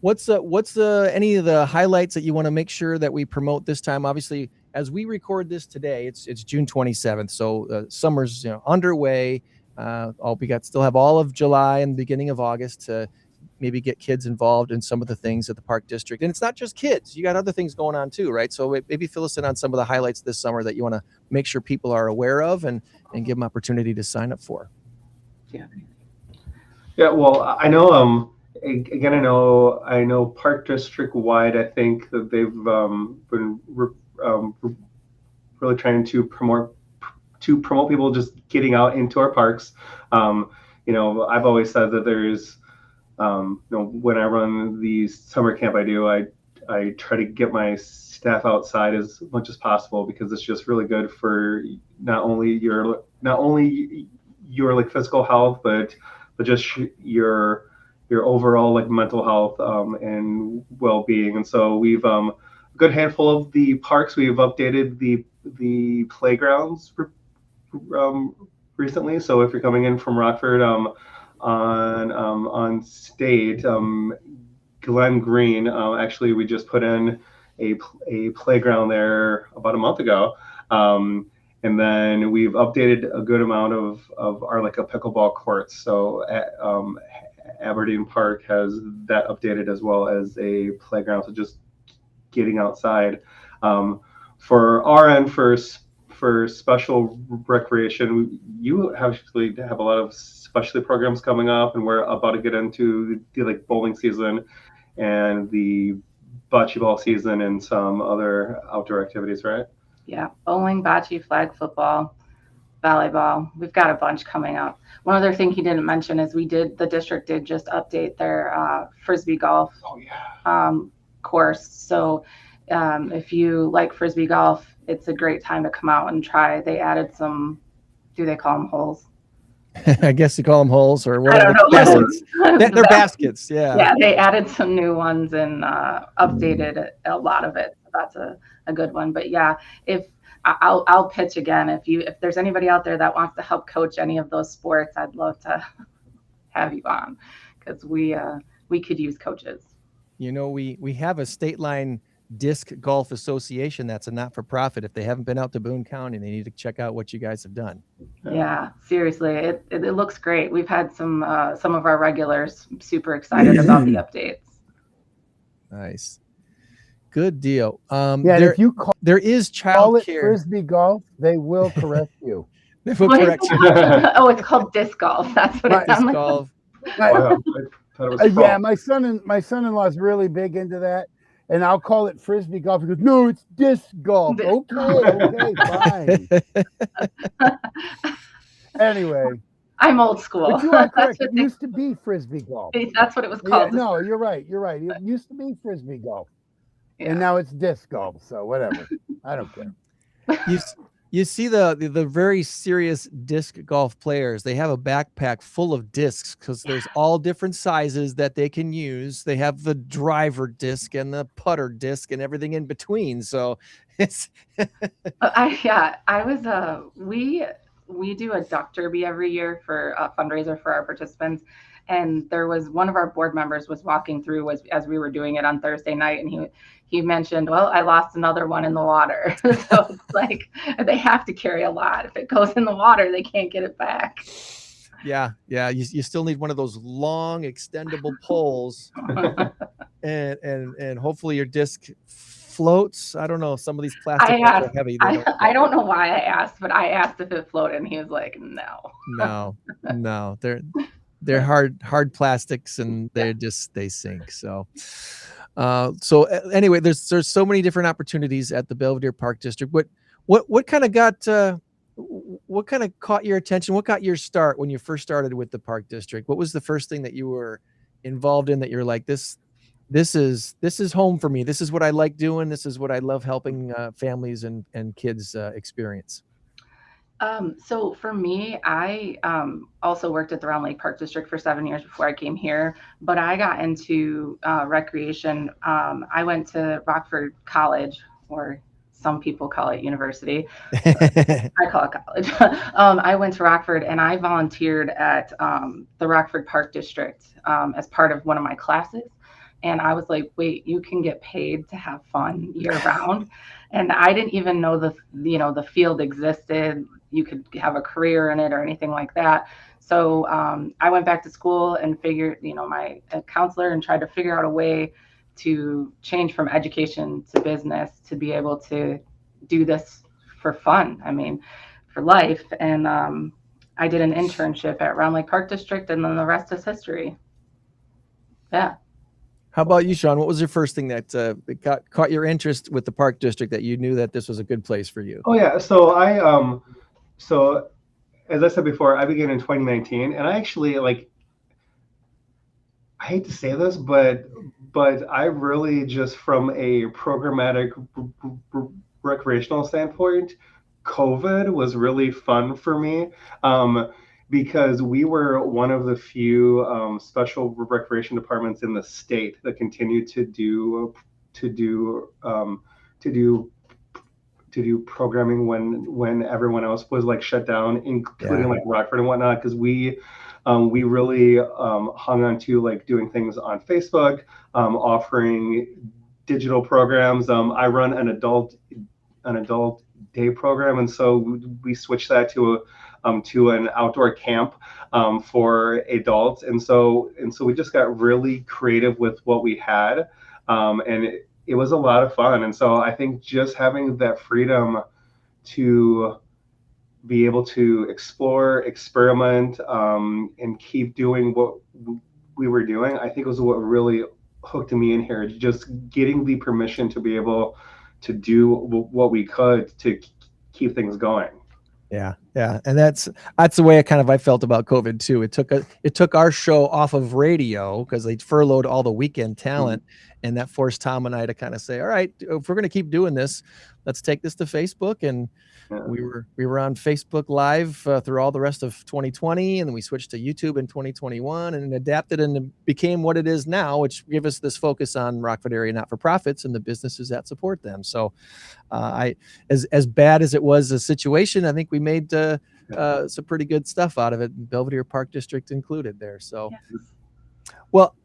what's any of the highlights that you want to make sure that we promote this time? Obviously, as we record this today, it's June 27th, so summer's underway. Still have all of July and the beginning of August to maybe get kids involved in some of the things at the Park District. And it's not just kids. You got other things going on too, right? So maybe fill us in on some of the highlights this summer that you want to make sure people are aware of and give them opportunity to sign up for. Yeah. Yeah, well, I know, again, I know Park District wide, I think that they've been really trying to promote people just getting out into our parks. I've always said that there's, when I run the summer camp I try to get my staff outside as much as possible, because it's just really good for not only your like physical health, but just your overall like mental health and well-being. And so we've a good handful of the parks, we've updated the playgrounds recently. So if you're coming in from Rockford on State, Glen Green, actually we just put in a playground there about a month ago. And then we've updated a good amount of our like a pickleball courts. So Aberdeen Park has that updated as well as a playground. So just getting outside. For our end, for special recreation, you actually have a lot of specialty programs coming up, and we're about to get into the like bowling season and the bocce ball season and some other outdoor activities, right? Yeah, bowling, bocce, flag football, volleyball. We've got a bunch coming up. One other thing he didn't mention is the district did just update their Frisbee golf course. So if you like Frisbee golf, it's a great time to come out and try. They added some, do they call them holes? I guess you call them holes, or what are they? Baskets. They're baskets. Yeah. Yeah, they added some new ones and updated a lot of it. That's a good one. But yeah, if I'll pitch again, if there's anybody out there that wants to help coach any of those sports, I'd love to have you on, because we could use coaches. We have a state line disc golf association that's a not-for-profit. If they haven't been out to Boone County, they need to check out what you guys have done. Yeah, seriously, it looks great. We've had some of our regulars super excited about the updates. Nice, good deal. If you there is call it childcare. Frisbee golf, they will correct you. They will correct you. Oh, it's called disc golf. That's what it's disc golf. Yeah, my son-in-law is really big into that. And I'll call it Frisbee golf. He goes, no, it's disc golf. Okay, fine. Anyway. I'm old school. But you are correct. It used to be Frisbee golf. That's what it was called. Yeah, no, you're right. It used to be Frisbee golf. Yeah. And now it's disc golf. So whatever. I don't care. You see the very serious disc golf players, they have a backpack full of discs because there's all different sizes that they can use. They have the driver disc and the putter disc and everything in between. So it's we do a duck derby every year for a fundraiser for our participants. And there was one of our board members was walking through as we were doing it on Thursday night, and he mentioned, well, I lost another one in the water. So it's like they have to carry a lot. If it goes in the water, they can't get it back. Yeah. You still need one of those long extendable poles, and hopefully your disc floats? I don't know. Some of these plastic ones are heavy. I don't know why I asked, but I asked if it floated, and he was like, no. No. They're hard plastics, and they sink. So anyway, there's so many different opportunities at the Belvidere Park District. What kind of caught your attention? What got your start when you first started with the Park District? What was the first thing that you were involved in that you're like, this is home for me. This is what I like doing. This is what I love helping families and kids experience. So for me, I also worked at the Round Lake Park District for 7 years before I came here, but I got into recreation. I went to Rockford College, or some people call it university. I call it college. I went to Rockford, and I volunteered at the Rockford Park District as part of one of my classes. And I was like, wait, you can get paid to have fun year round. And I didn't even know the field existed. You could have a career in it or anything like that. So I went back to school and figured, my counselor, and tried to figure out a way to change from education to business to be able to do this for fun. I mean, for life. And I did an internship at Round Lake Park District, and then the rest is history. Yeah. How about you, Sean? What was your first thing that caught your interest with the Park District, that you knew that this was a good place for you? Oh yeah, so so as I said before, I began in 2019, and I actually, I hate to say this, but I really, just from a programmatic recreational standpoint, COVID was really fun for me. Because we were one of the few special recreation departments in the state that continued to do programming when everyone else was shut down, including Rockford and whatnot. Because we really hung on to doing things on Facebook, offering digital programs. I run an adult day program, and so we switched that to an outdoor camp for adults, and so we just got really creative with what we had, and it was a lot of fun. And so I think just having that freedom to be able to explore, experiment, and keep doing what we were doing, I think was what really hooked me in here. Just getting the permission to be able to do what we could to keep things going. Yeah. And that's the way I felt about COVID too. It took our show off of radio because they furloughed all the weekend talent. And that forced Tom and I to kind of say, all right, if we're going to keep doing this, let's take this to Facebook. And we were on Facebook Live through all the rest of 2020. And then we switched to YouTube in 2021 and adapted and became what it is now, which gave us this focus on Rockford area not-for-profits and the businesses that support them. So as bad as it was a situation, I think we made some pretty good stuff out of it, Belvidere Park District included there. So, well,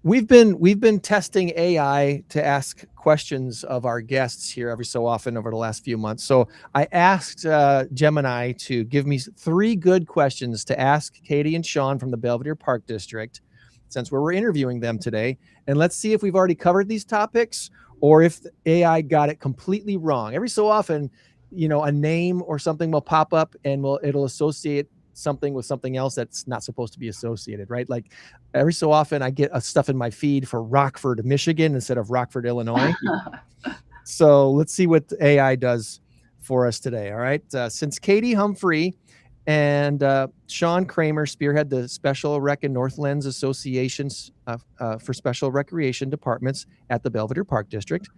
we've been testing AI to ask questions of our guests here every so often over the last few months. So I asked Gemini to give me 3 good questions to ask Katie and Sean from the Belvidere Park District, since we're interviewing them today. And let's see if we've already covered these topics or if the AI got it completely wrong. Every so often, a name or something will pop up and it'll associate something with something else that's not supposed to be associated, right? Like every so often I get stuff in my feed for Rockford, Michigan instead of Rockford, Illinois. So let's see what the AI does for us today. All right. Since Katie Humphry and Sean Cramer spearhead the Special Rec and Northlands Associations for Special Recreation Departments at the Belvidere Park District,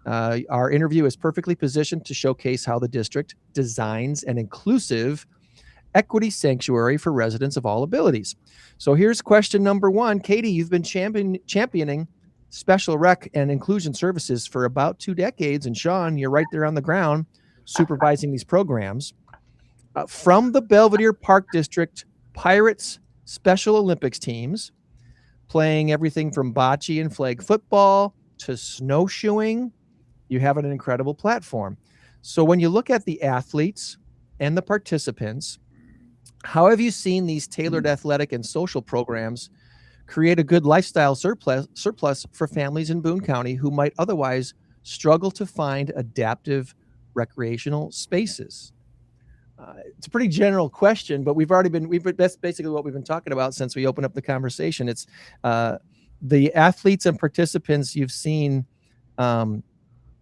our interview is perfectly positioned to showcase how the district designs an inclusive equity sanctuary for residents of all abilities. So here's question number 1. Katie, you've been championing special rec and inclusion services for about 2 decades. And Sean, you're right there on the ground supervising these programs. From the Belvidere Park District Pirates Special Olympics teams, playing everything from bocce and flag football to snowshoeing, you have an incredible platform. So when you look at the athletes and the participants, how have you seen these tailored athletic and social programs create a good lifestyle surplus for families in Boone County who might otherwise struggle to find adaptive recreational spaces? It's a pretty general question, but that's basically what we've been talking about since we opened up the conversation. It's the athletes and participants you've seen. When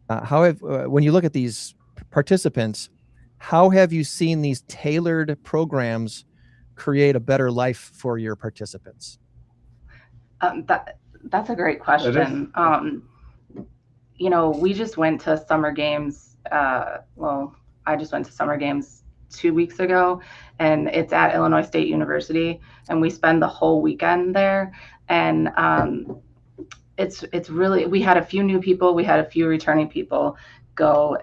you look at these participants, how have you seen these tailored programs create a better life for your participants? That's a great question. We just went to summer games. I just went to summer games 2 weeks ago, and it's at Illinois State University, and we spend the whole weekend there. And it's really, we had a few new people, we had a few returning people go,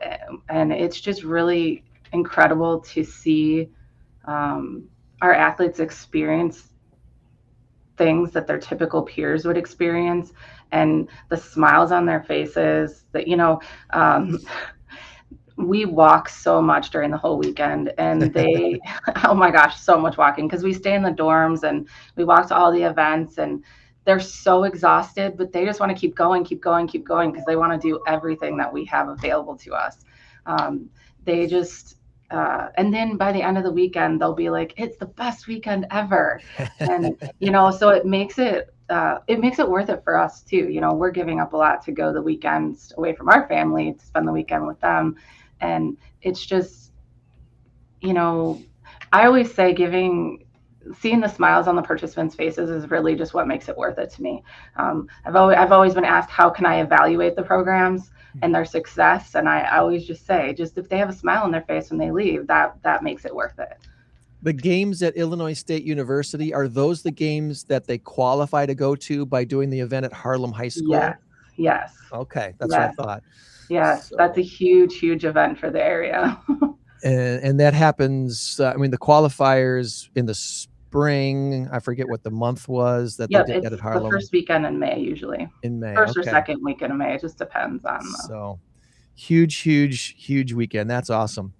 and it's just really incredible to see our athletes experience things that their typical peers would experience, and the smiles on their faces that, we walk so much during the whole weekend, and they, oh my gosh, so much walking, because we stay in the dorms and we walk to all the events, and they're so exhausted, but they just want to keep going, because they want to do everything that we have available to us. They just, and then by the end of the weekend, they'll be like, it's the best weekend ever. And, so it makes it worth it for us too. We're giving up a lot to go the weekends away from our family to spend the weekend with them. And it's just, I always say seeing the smiles on the participants' faces is really just what makes it worth it to me. I've always been asked, how can I evaluate the programs and their success? And I always just say, if they have a smile on their face when they leave, that makes it worth it. The games at Illinois State University, are those the games that they qualify to go to by doing the event at Harlem High School? Yes. Okay, that's what I thought. Yes, so that's a huge event for the area. and that happens, the qualifiers in the spring, I forget what the month was that they did that at Harlem. The first weekend in May, usually. In May. First or second weekend of May. It just depends on So huge weekend. That's awesome.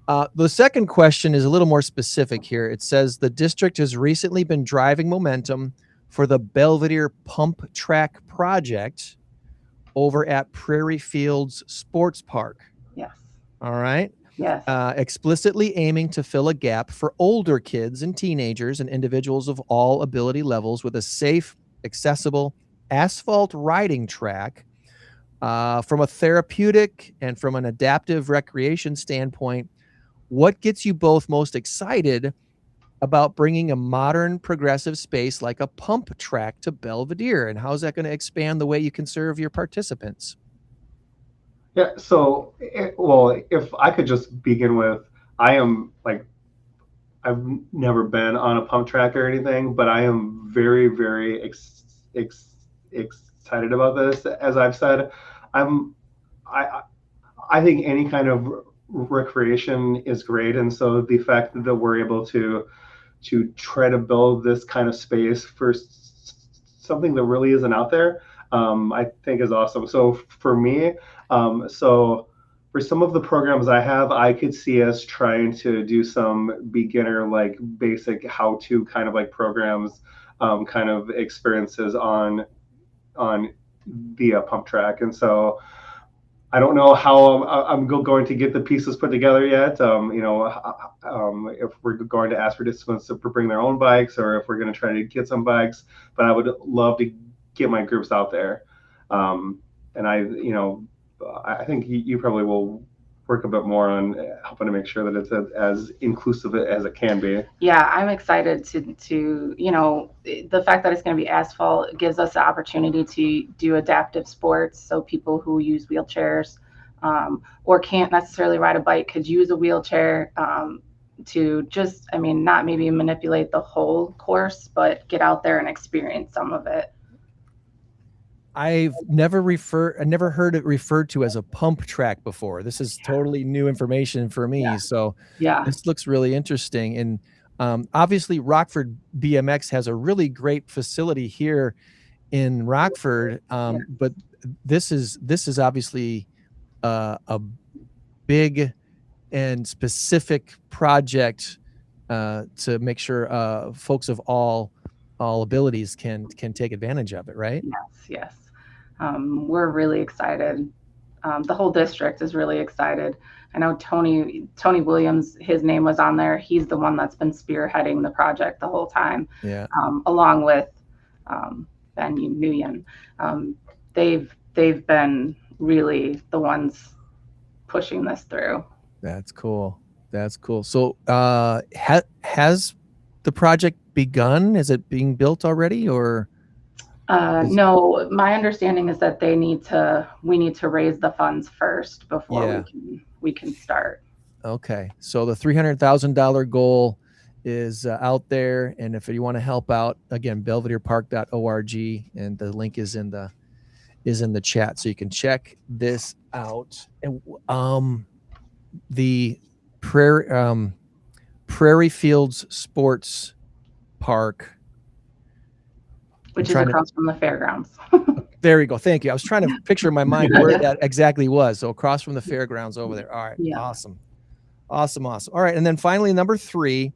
The second question is a little more specific here. It says the district has recently been driving momentum for the Belvidere Pump Track project over at Prairie Fields Sports Park. Yes. All right. Yes. Explicitly aiming to fill a gap for older kids and teenagers and individuals of all ability levels with a safe, accessible asphalt riding track. From a therapeutic and from an adaptive recreation standpoint, what gets you both most excited about bringing a modern progressive space like a pump track to Belvidere, and how's that going to expand the way you can serve your participants? Yeah, so, if I could just begin with, I've never been on a pump track or anything, but I am very, very excited about this. As I've said, I think any kind of recreation is great, and so the fact that we're able to try to build this kind of space for something that really isn't out there, I think is awesome. So for me, so for some of the programs I have, I could see us trying to do some beginner, like basic how-to kind of like programs, kind of experiences on the pump track. And so I don't know how I'm going to get the pieces put together yet. If we're going to ask participants to bring their own bikes, or if we're going to try to get some bikes, but I would love to get my groups out there. And I think you probably will work a bit more on helping to make sure that it's as inclusive as it can be. Yeah, I'm excited to the fact that it's going to be asphalt gives us the opportunity to do adaptive sports. So people who use wheelchairs or can't necessarily ride a bike could use a wheelchair to just, not maybe manipulate the whole course, but get out there and experience some of it. I've never heard it referred to as a pump track before. This is totally new information for me. Yeah. So yeah, this looks really interesting. And obviously Rockford BMX has a really great facility here in Rockford. But this is obviously a big and specific project to make sure folks of all abilities can take advantage of it, right? Yes. We're really excited the whole district is really excited. I know Tony Williams, his name was on there. He's the one that's been spearheading the project the whole time. Yeah. Along with Ben Nguyen. They've been really the ones pushing this through. That's cool. That's cool. So has the project begun? Is it being built already, or? No, my understanding is that we need to raise the funds first before we can start. Okay. So the $300,000 goal is out there. And if you want to help out, again, belviderepark.org, and the link is in the chat. So you can check this out. And the Prairie Fields Sports Park, which is across from the fairgrounds. There you go. Thank you. I was trying to picture in my mind where that exactly was. So across from the fairgrounds over there. All right. Yeah. Awesome. All right. And then finally, number 3,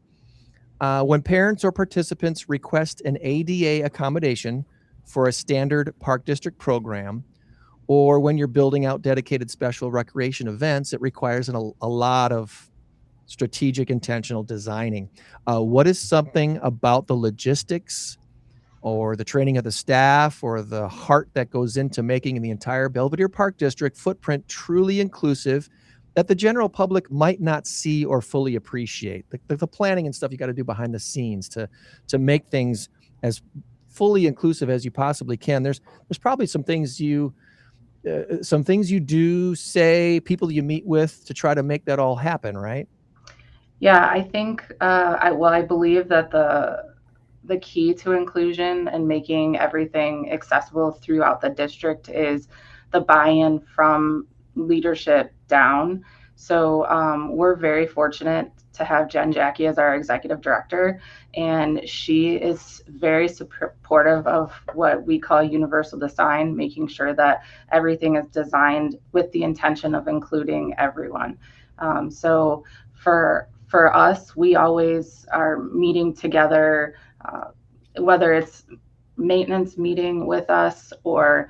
when parents or participants request an ADA accommodation for a standard park district program, or when you're building out dedicated special recreation events, it requires a lot of strategic, intentional designing. What is something about the logistics or the training of the staff or the heart that goes into making the entire Belvidere Park District footprint truly inclusive that the general public might not see or fully appreciate? The planning and stuff you got to do behind the scenes to make things as fully inclusive as you possibly can. There's probably some things you do, say, people you meet with to try to make that all happen, right? Yeah, I think I believe that the key to inclusion and making everything accessible throughout the district is the buy-in from leadership down. So we're very fortunate to have Jen Jackie as our executive director, and she is very supportive of what we call universal design, making sure that everything is designed with the intention of including everyone. So for us, we always are meeting together, whether it's maintenance meeting with us or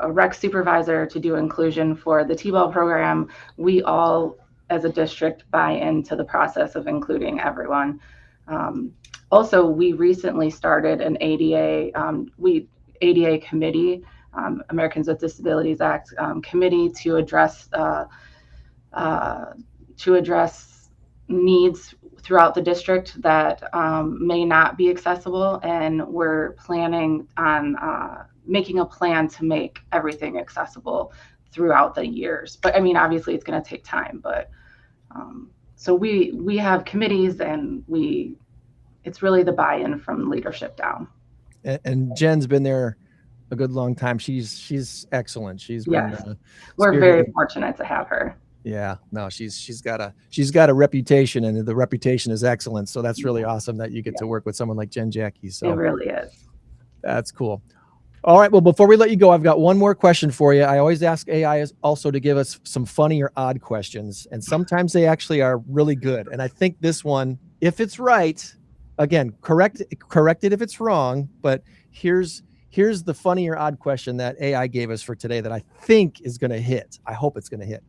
a rec supervisor to do inclusion for the T-ball program. We all, as a district, buy into the process of including everyone. Also, we recently started an ADA committee, Americans with Disabilities Act committee, to address needs throughout the district that may not be accessible, and we're planning on making a plan to make everything accessible throughout the years. But I mean, obviously it's going to take time, but so we have committees, and it's really the buy-in from leadership down. And Jen's been there a good long time. She's excellent. We're very fortunate to have her. Yeah, no, she's got a reputation, and the reputation is excellent. So that's really awesome that you get to work with someone like Jen Jackie. So it really is. That's cool. All right. Well, before we let you go, I've got one more question for you. I always ask AI also to give us some funny or odd questions, and sometimes they actually are really good. And I think this one, if it's right, again, correct it if it's wrong. But here's the funny or odd question that AI gave us for today that I think is going to hit. I hope it's going to hit.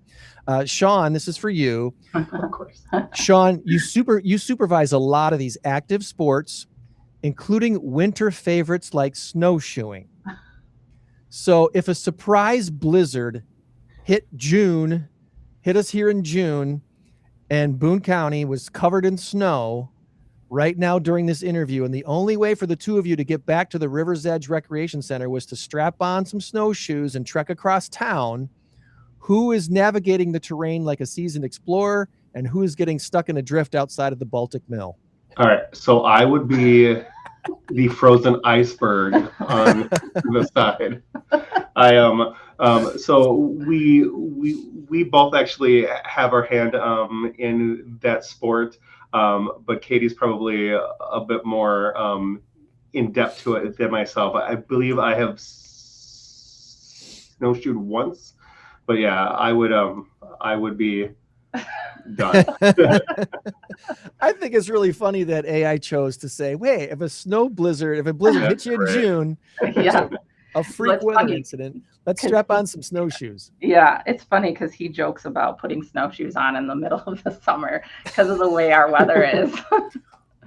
Sean, this is for you. Of course. Sean, you supervise a lot of these active sports, including winter favorites like snowshoeing. So if a surprise blizzard hit us here in June, and Boone County was covered in snow right now during this interview, and the only way for the two of you to get back to the River's Edge Recreation Center was to strap on some snowshoes and trek across town, who is navigating the terrain like a seasoned explorer, and who is getting stuck in a drift outside of the Baltic Mill? All right, so I would be the frozen iceberg on the side. I so we both actually have our hand in that sport, but Katie's probably a bit more in depth to it than myself. I believe I have snowshoed once, but yeah, I would be done. I think it's really funny that AI chose to say, "Hey, if a blizzard hits you in June, yeah, A freak weather incident. Let's strap on some snowshoes. Yeah, it's funny because he jokes about putting snowshoes on in the middle of the summer because of the way our weather is.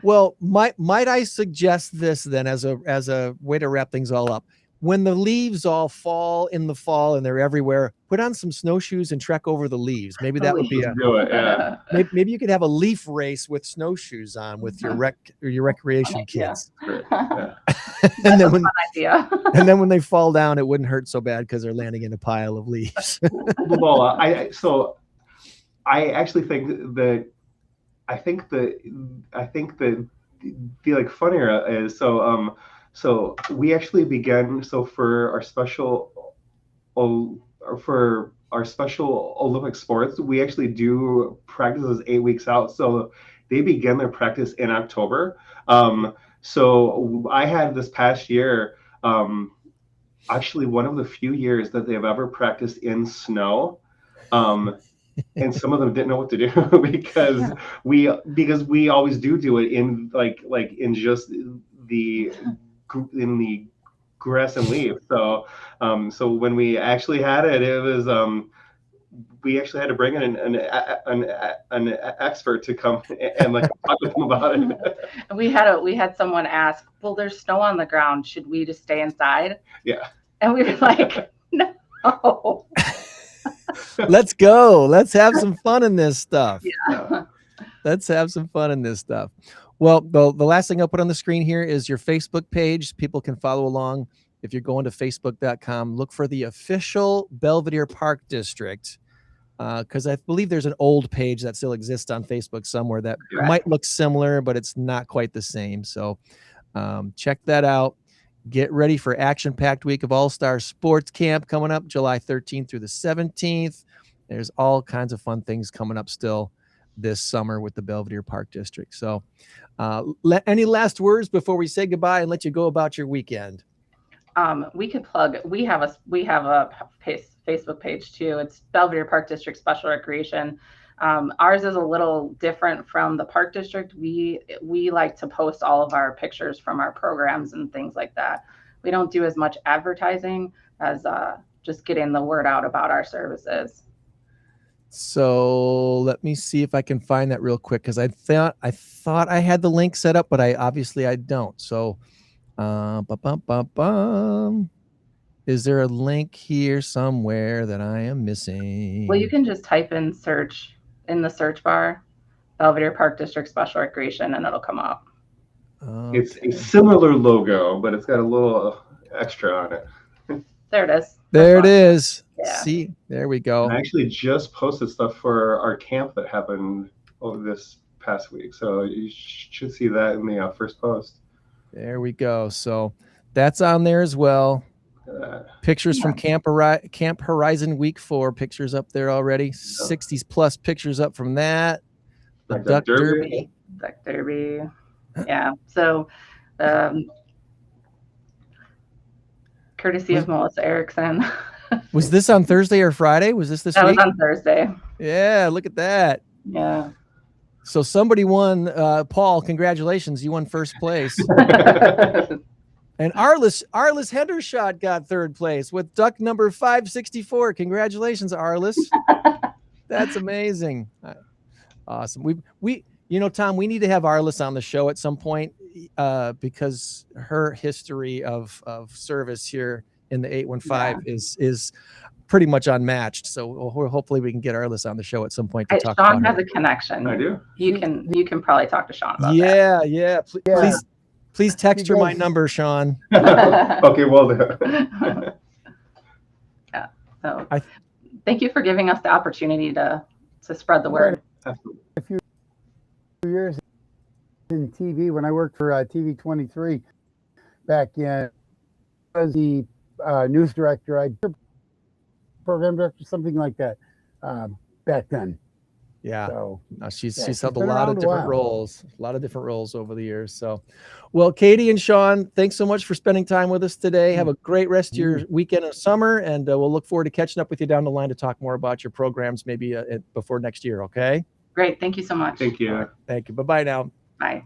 Well, might I suggest this then as a way to wrap things all up? When the leaves all fall in the fall and they're everywhere, put on some snowshoes and trek over the leaves. Maybe that would be maybe you could have a leaf race with snowshoes on with your recreation kids. Yeah. And then fun idea. And then when they fall down, it wouldn't hurt so bad because they're landing in a pile of leaves. Well, I actually think that the like funnier is so we actually began for our special Olympic sports, we actually do practices 8 weeks out. So they begin their practice in October. So I had this past year, actually one of the few years that they've ever practiced in snow. And some of them didn't know what to do because we always do it in in just in the grass and leaves. So when we actually had it, it was we actually had to bring in an expert to come and talk with them about it. We had someone ask, well, there's snow on the ground, should we just stay inside? Yeah. And we were like, no. Let's go. Let's have some fun in this stuff. Yeah. Let's have some fun in this stuff. Well, the last thing I'll put on the screen here is your Facebook page. People can follow along. If you're going to facebook.com, look for the official Belvidere Park District, because I believe there's an old page that still exists on Facebook somewhere that might look similar, but it's not quite the same. So check that out. Get ready for action-packed week of All-Star Sports Camp coming up July 13th through the 17th. There's all kinds of fun things coming up still this summer with the Belvidere Park District. So any last words before we say goodbye and let you go about your weekend? We could plug, we have a Facebook page too. It's Belvidere Park District Special Recreation. Ours is a little different from the Park District. We like to post all of our pictures from our programs and things like that. We don't do as much advertising as just getting the word out about our services. So let me see if I can find that real quick, because I thought I had the link set up, but I don't. So is there a link here somewhere that I am missing? Well, you can just type in search in the search bar, Belvidere Park District Special Recreation, and it'll come up. Okay. It's a similar logo, but it's got a little extra on it. There it is. There it is. Yeah. See, there we go. I actually just posted stuff for our camp that happened over this past week. So you should see that in the first post. There we go. So that's on there as well. Pictures from Camp Horizon Week 4. Pictures up there already. 60s plus pictures up from that. The Duck Derby. Duck Derby. Yeah. So courtesy of Melissa Erickson. Was this on Thursday or Friday? Was this week? That was on Thursday. Yeah, look at that. Yeah. So somebody won. Paul, congratulations. You won first place. And Arliss Hendershot got third place with duck number 564. Congratulations, Arliss. That's amazing. Awesome. We Tom, we need to have Arliss on the show at some point because her history of service here in the 815 is pretty much unmatched. So hopefully we can get Arliss on the show at some point to talk about Sean has her. a connection. I do. You can probably talk to Sean about that. Yeah. Please text her my number, Sean. Okay, well then. Yeah. So thank you for giving us the opportunity to spread the word. Absolutely. A few years in TV when I worked for TV 23 back in, I was the news director, program director, something like that back then. Yeah. So she's held a lot of different roles over the years. So, well, Katie and Sean, thanks so much for spending time with us today. Have a great rest of your weekend of summer, and we'll look forward to catching up with you down the line to talk more about your programs, maybe before next year. Okay. Great. Thank you so much. Thank you. Thank you. Bye-bye now. Bye.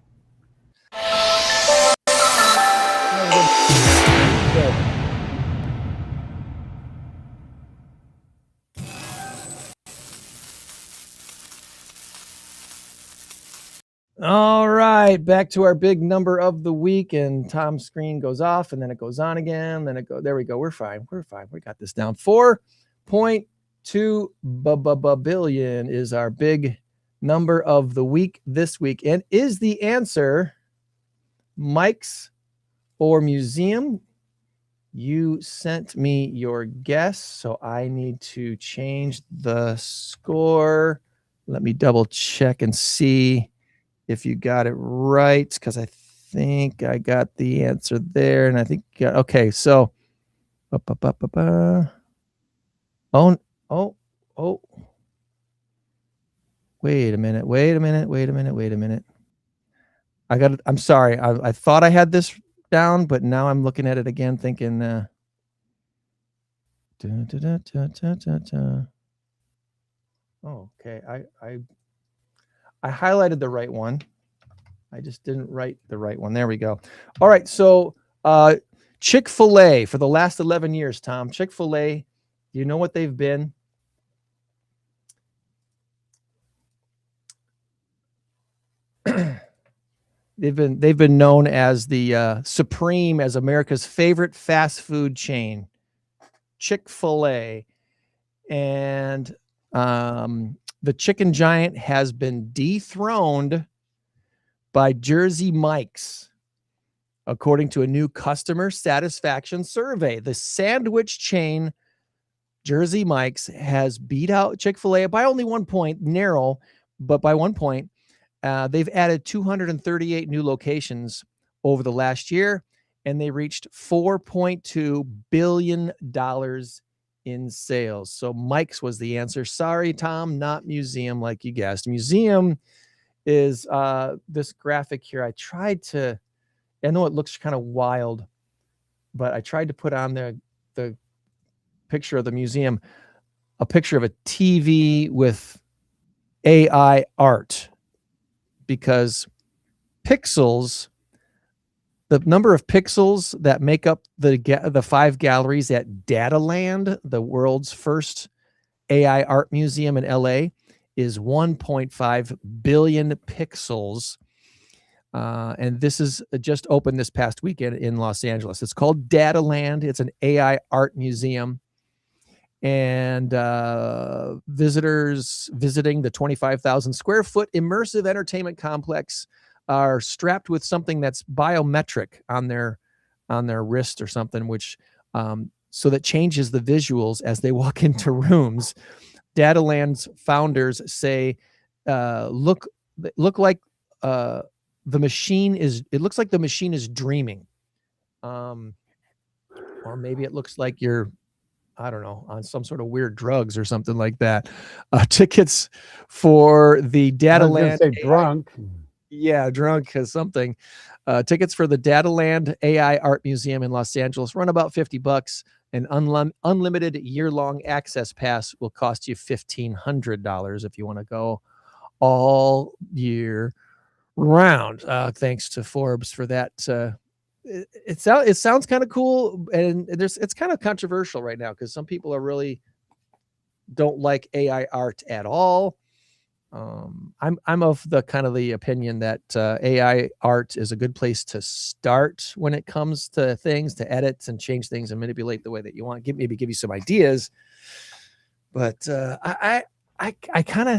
All right, back to our big number of the week, and Tom's screen goes off, and then it goes on again. Then it go. There we go. We're fine. We got this down. 4.2 billion is our big number of the week this week, and is the answer Mike's or museum? You sent me your guess, so I need to change the score. Let me double check and see if you got it right, because I think I got the answer there, and I think okay. So, oh, wait a minute. I got it. I'm sorry. I thought I had this down, but now I'm looking at it again, thinking. Oh, okay. I highlighted the right one. I just didn't write the right one. There we go. All right. So Chick-fil-A for the last 11 years, Tom. Chick-fil-A, you know what they've been? They've been known as the Supreme, as America's favorite fast food chain, Chick-fil-A. And the chicken giant has been dethroned by Jersey Mike's, according to a new customer satisfaction survey. The sandwich chain Jersey Mike's has beat out Chick-fil-A by only 1 point, narrow, but by 1 point. They've added 238 new locations over the last year, and they reached $4.2 billion in sales. So Mike's was the answer. Sorry, Tom, not museum like you guessed. Museum is this graphic here. I know it looks kind of wild, but I tried to put on the picture of the museum, a picture of a TV with AI art, because pixels, the number of pixels that make up the 5 galleries at Dataland, the world's first AI art museum in LA, is 1.5 billion pixels. And this is just opened this past weekend in Los Angeles. It's called Dataland. It's an AI art museum. And visitors visiting the 25,000 square foot immersive entertainment complex are strapped with something that's biometric on their wrist or something, which so that changes the visuals as they walk into rooms. Dataland's founders say, look like the machine is. It looks like the machine is dreaming, or maybe it looks like you're, I don't know, on some sort of weird drugs or something like that. Tickets for the Dataland. I was gonna say drunk. Yeah, drunk has something. Tickets for the Dataland AI Art Museum in Los Angeles run about $50. An unlimited year-long access pass will cost you $1,500 if you want to go all year round. Thanks to Forbes for that. It sounds kind of cool, and it's kind of controversial right now because some people are really don't like AI art at all. I'm of the opinion that AI art is a good place to start when it comes to things, to edit and change things and manipulate the way that you want. Maybe give you some ideas, but I kind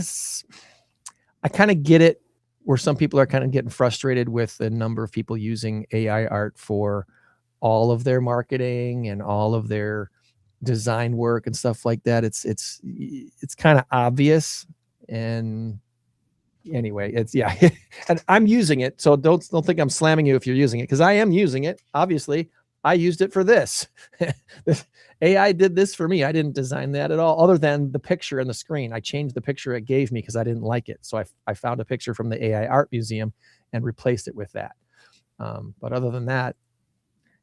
of get it, where some people are kind of getting frustrated with the number of people using AI art for all of their marketing and all of their design work and stuff like that. It's kind of obvious. And anyway, and I'm using it. So don't think I'm slamming you if you're using it, because I am using it. Obviously, I used it for this. AI did this for me. I didn't design that at all, other than the picture and the screen. I changed the picture it gave me because I didn't like it. So I found a picture from the AI Art Museum and replaced it with that. But other than that,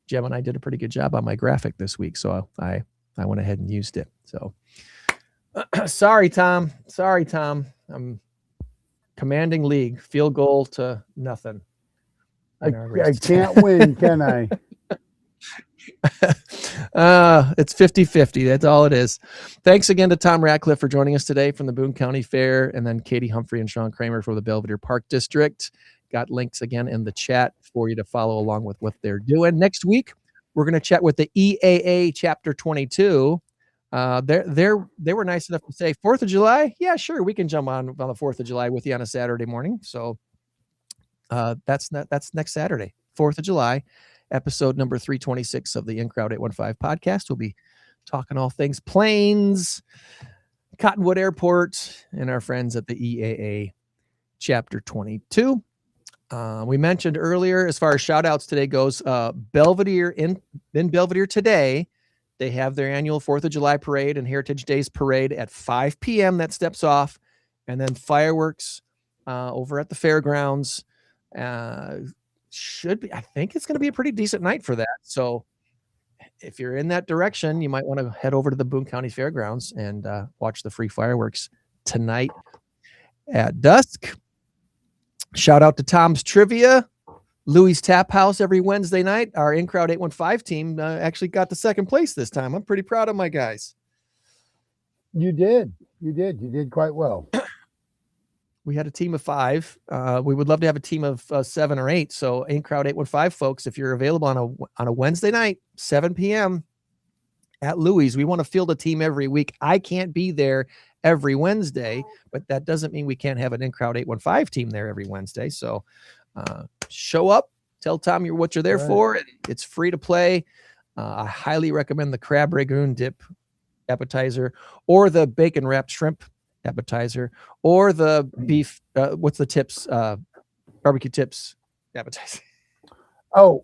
Jem and I did a pretty good job on my graphic this week. So I went ahead and used it. So sorry, Tom. I'm commanding league, field goal to nothing. I can't win, can I? It's 50-50. That's all it is. Thanks again to Tom Ratcliffe for joining us today from the Boone County Fair, and then Katie Humphry and Sean Cramer for the Belvidere Park District. got links again in the chat for you to follow along with what they're doing. Next week, we're going to chat with the EAA Chapter 22. They were nice enough to say 4th of July. Yeah, sure, we can jump on the 4th of July with you on a Saturday morning. So that's next Saturday, 4th of July, episode number 326 of the In Crowd 815 podcast. We'll be talking all things planes, Cottonwood Airport, and our friends at the EAA Chapter 22. We mentioned earlier, as far as shout outs today goes, Belvidere in Belvidere today, they have their annual 4th of July parade and Heritage Days parade at 5 p.m. That steps off, and then fireworks over at the fairgrounds. Should be, I think it's going to be a pretty decent night for that. So if you're in that direction, you might want to head over to the Boone County Fairgrounds and watch the free fireworks tonight at dusk. Shout out to Tom's Trivia, Louis Tap House every Wednesday night. Our In Crowd 815 team actually got the second place this time. I'm pretty proud of my guys. You did quite well. We had a team of 5. We would love to have a team of 7 or 8. So In Crowd 815 folks, if you're available on a Wednesday night, 7 p.m. at Louis, we want to field a team every week. I can't be there every Wednesday, but that doesn't mean we can't have an In Crowd 815 team there every Wednesday. So show up, tell Tom what you're there for. And it's free to play. I highly recommend the crab ragoon dip appetizer or the bacon wrapped shrimp appetizer or the beef. What's the tips? Barbecue tips appetizer. Oh,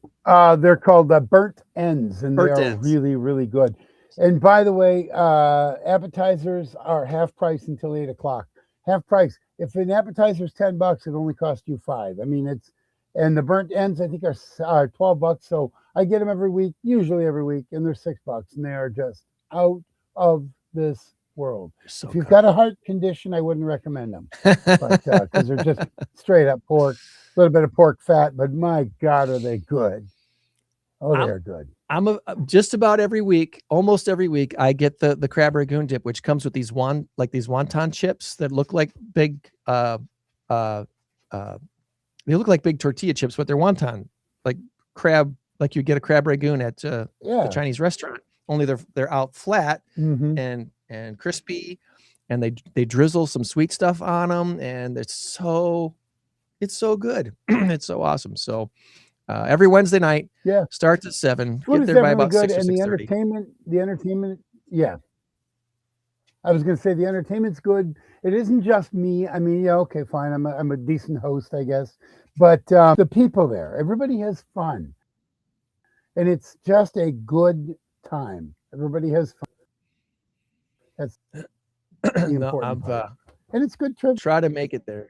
they're called the burnt ends, and they are really, really good. And by the way, appetizers are half price until 8 o'clock. Half price. If an appetizer is $10, it only costs you $5. I mean, and the burnt ends I think are $12. So I get them usually every week, and they're $6, and they are just out of this world. So if you've got a heart condition, I wouldn't recommend them, but because they're just straight up pork, a little bit of pork fat. But my God, are they good? Oh, they're good. Just about every week, almost every week, I get the crab ragoon dip, which comes with these wonton chips that look like big. They look like big tortilla chips, but they're wonton, like crab, like you get a crab ragoon at the Chinese restaurant. Only they're out flat and crispy, and they drizzle some sweet stuff on them, and it's so good. It's so awesome. So every Wednesday night, starts at 7. Get there by about 6 or 6:30. And the entertainment, I was going to say the entertainment's good. It isn't just me. I mean, okay, fine. I'm a decent host, I guess, but the people there, everybody has fun, and it's just a good time. Everybody has fun. That's the important part. And it's good trip. Try to make it there.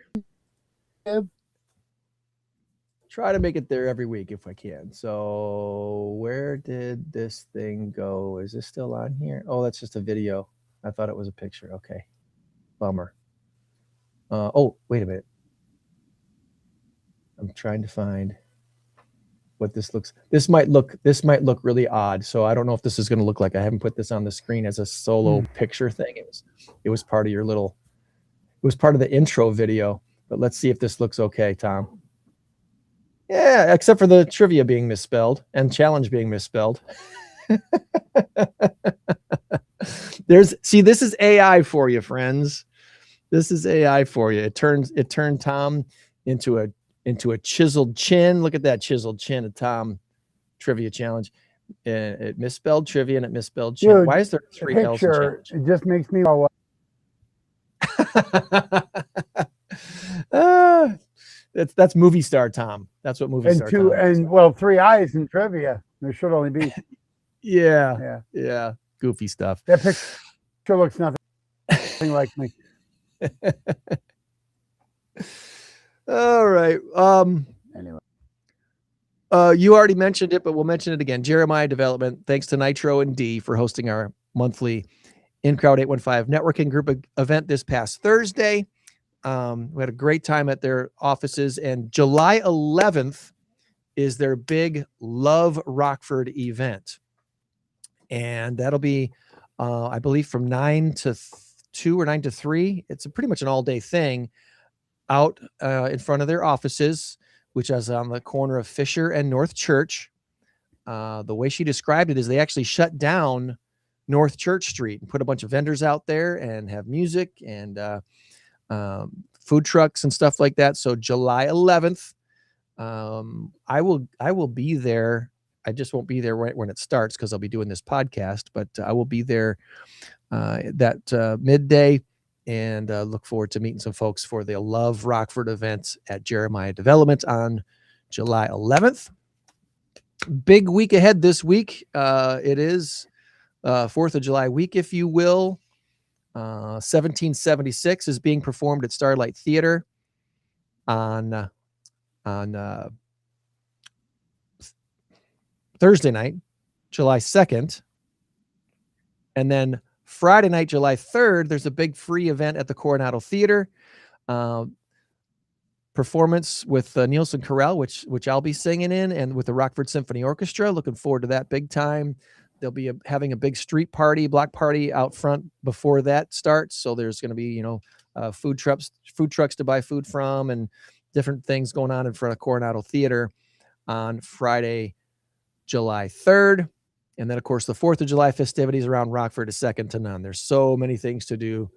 Try to make it there every week if I can. So where did this thing go? Is this still on here? Oh, that's just a video. I thought it was a picture. Okay. Bummer. Oh, wait a minute. I'm trying to find what this looks. This might look really odd. So I don't know if this is going to look like. I haven't put this on the screen as a solo picture thing. It was part of it was part of the intro video, but let's see if this looks okay, Tom. Yeah, except for the trivia being misspelled and challenge being misspelled. This is AI for you, friends. This is AI for you. It turned Tom into a chiseled chin. Look at that chiseled chin of Tom trivia challenge. And it misspelled trivia and it misspelled chin. Dude, why is there 3 L's in challenge? It just makes me That's movie star Tom. That's what movie star Tom is. And 3 eyes in trivia. There should only be. Yeah. Goofy stuff. That picture looks nothing like me. All right. Anyway. You already mentioned it, but we'll mention it again. Jeremiah Development, thanks to Nitro and D for hosting our monthly In Crowd 815 networking group event this past Thursday. We had a great time at their offices, and July 11th is their big Love Rockford event. And that'll be, I believe, from 9 to 2 or 9 to 3. It's pretty much an all-day thing out in front of their offices. which is on the corner of Fisher and North Church. The way she described it is they actually shut down North Church Street and put a bunch of vendors out there and have music and food trucks and stuff like that. So July 11th, I will be there. I just won't be there right when it starts because I'll be doing this podcast, but I will be there that midday, and look forward to meeting some folks for the Love Rockford event at Jeremiah Development on July 11th. Big week ahead this week. It is 4th of July week, if you will. 1776 is being performed at Starlight Theater on Thursday night, July 2nd. And then Friday night, July 3rd, there's a big free event at the Coronado Theater. Performance with Nielsen Chorale, which I'll be singing in, and with the Rockford Symphony Orchestra. Looking forward to that big time. They'll be having a big street party, block party out front before that starts. So there's going to be, food trucks to buy food from, and different things going on in front of Coronado Theater on Friday, July 3rd. And then, of course, the 4th of July festivities around Rockford is second to none. There's so many things to do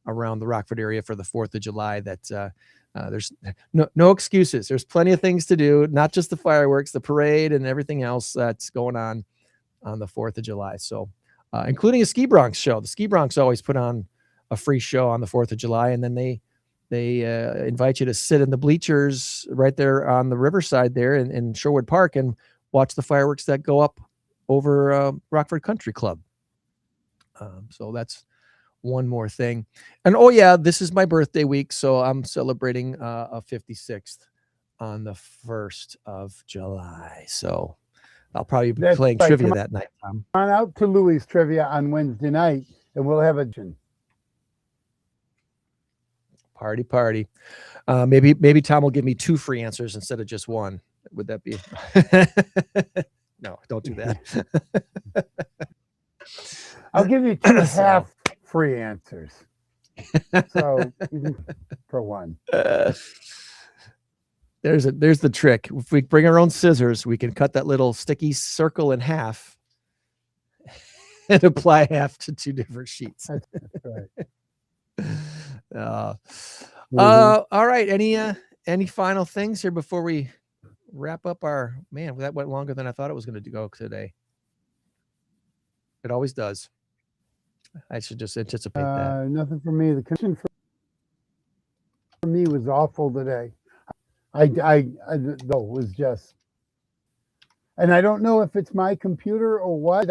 around the Rockford area for the 4th of July that there's no excuses. There's plenty of things to do, not just the fireworks, the parade, and everything else that's going on the 4th of July. So, including a Ski Bronx show. The Ski Bronx always put on a free show on the 4th of July, and then they invite you to sit in the bleachers right there on the riverside there in Sherwood Park and watch the fireworks that go up over Rockford Country Club. So that's one more thing. And oh yeah, this is my birthday week, so I'm celebrating a 56th on the 1st of July. So I'll probably be playing trivia that night, Tom. Come on out to Louis' trivia on Wednesday night, and we'll have a party. Maybe Tom will give me 2 free answers instead of just one. Would that be? No, don't do that. I'll give you 2 half free answers. So for one. There's the trick. If we bring our own scissors, we can cut that little sticky circle in half and apply half to 2 different sheets. That's right. All right. Any final things here before we wrap up our that went longer than I thought it was going to go today. It always does. I should just anticipate that. Nothing for me. The condition for me was awful today. I was just, and I don't know if it's my computer or what.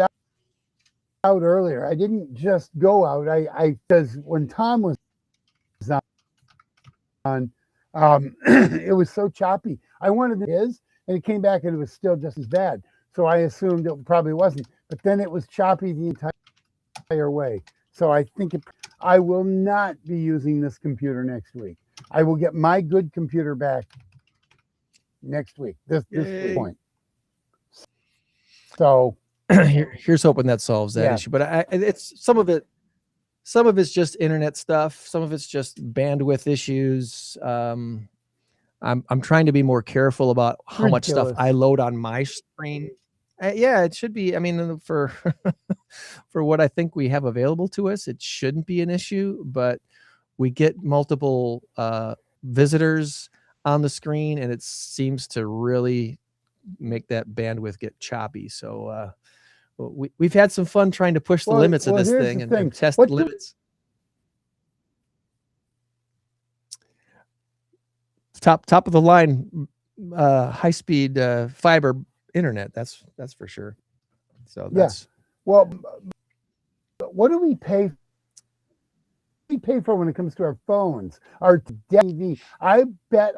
Out earlier, I didn't just go out. Because when Tom was on, it was so choppy. I wanted his, and it came back and it was still just as bad. So I assumed it probably wasn't. But then it was choppy the entire way. So I think I will not be using this computer next week. I will get my good computer back next week. This point. So here's hoping that solves that issue. But it's some of it's just internet stuff. Some of it's just bandwidth issues. I'm trying to be more careful about how much stuff I load on my screen. It should be. I mean, for what I think we have available to us, it shouldn't be an issue. But we get multiple visitors on the screen, and it seems to really make that bandwidth get choppy. So we've had some fun trying to push the limits of this thing and test the limits. Top of the line, high speed fiber internet. That's for sure. So that's well. What do we pay? We pay for when it comes to our phones, our TV. I bet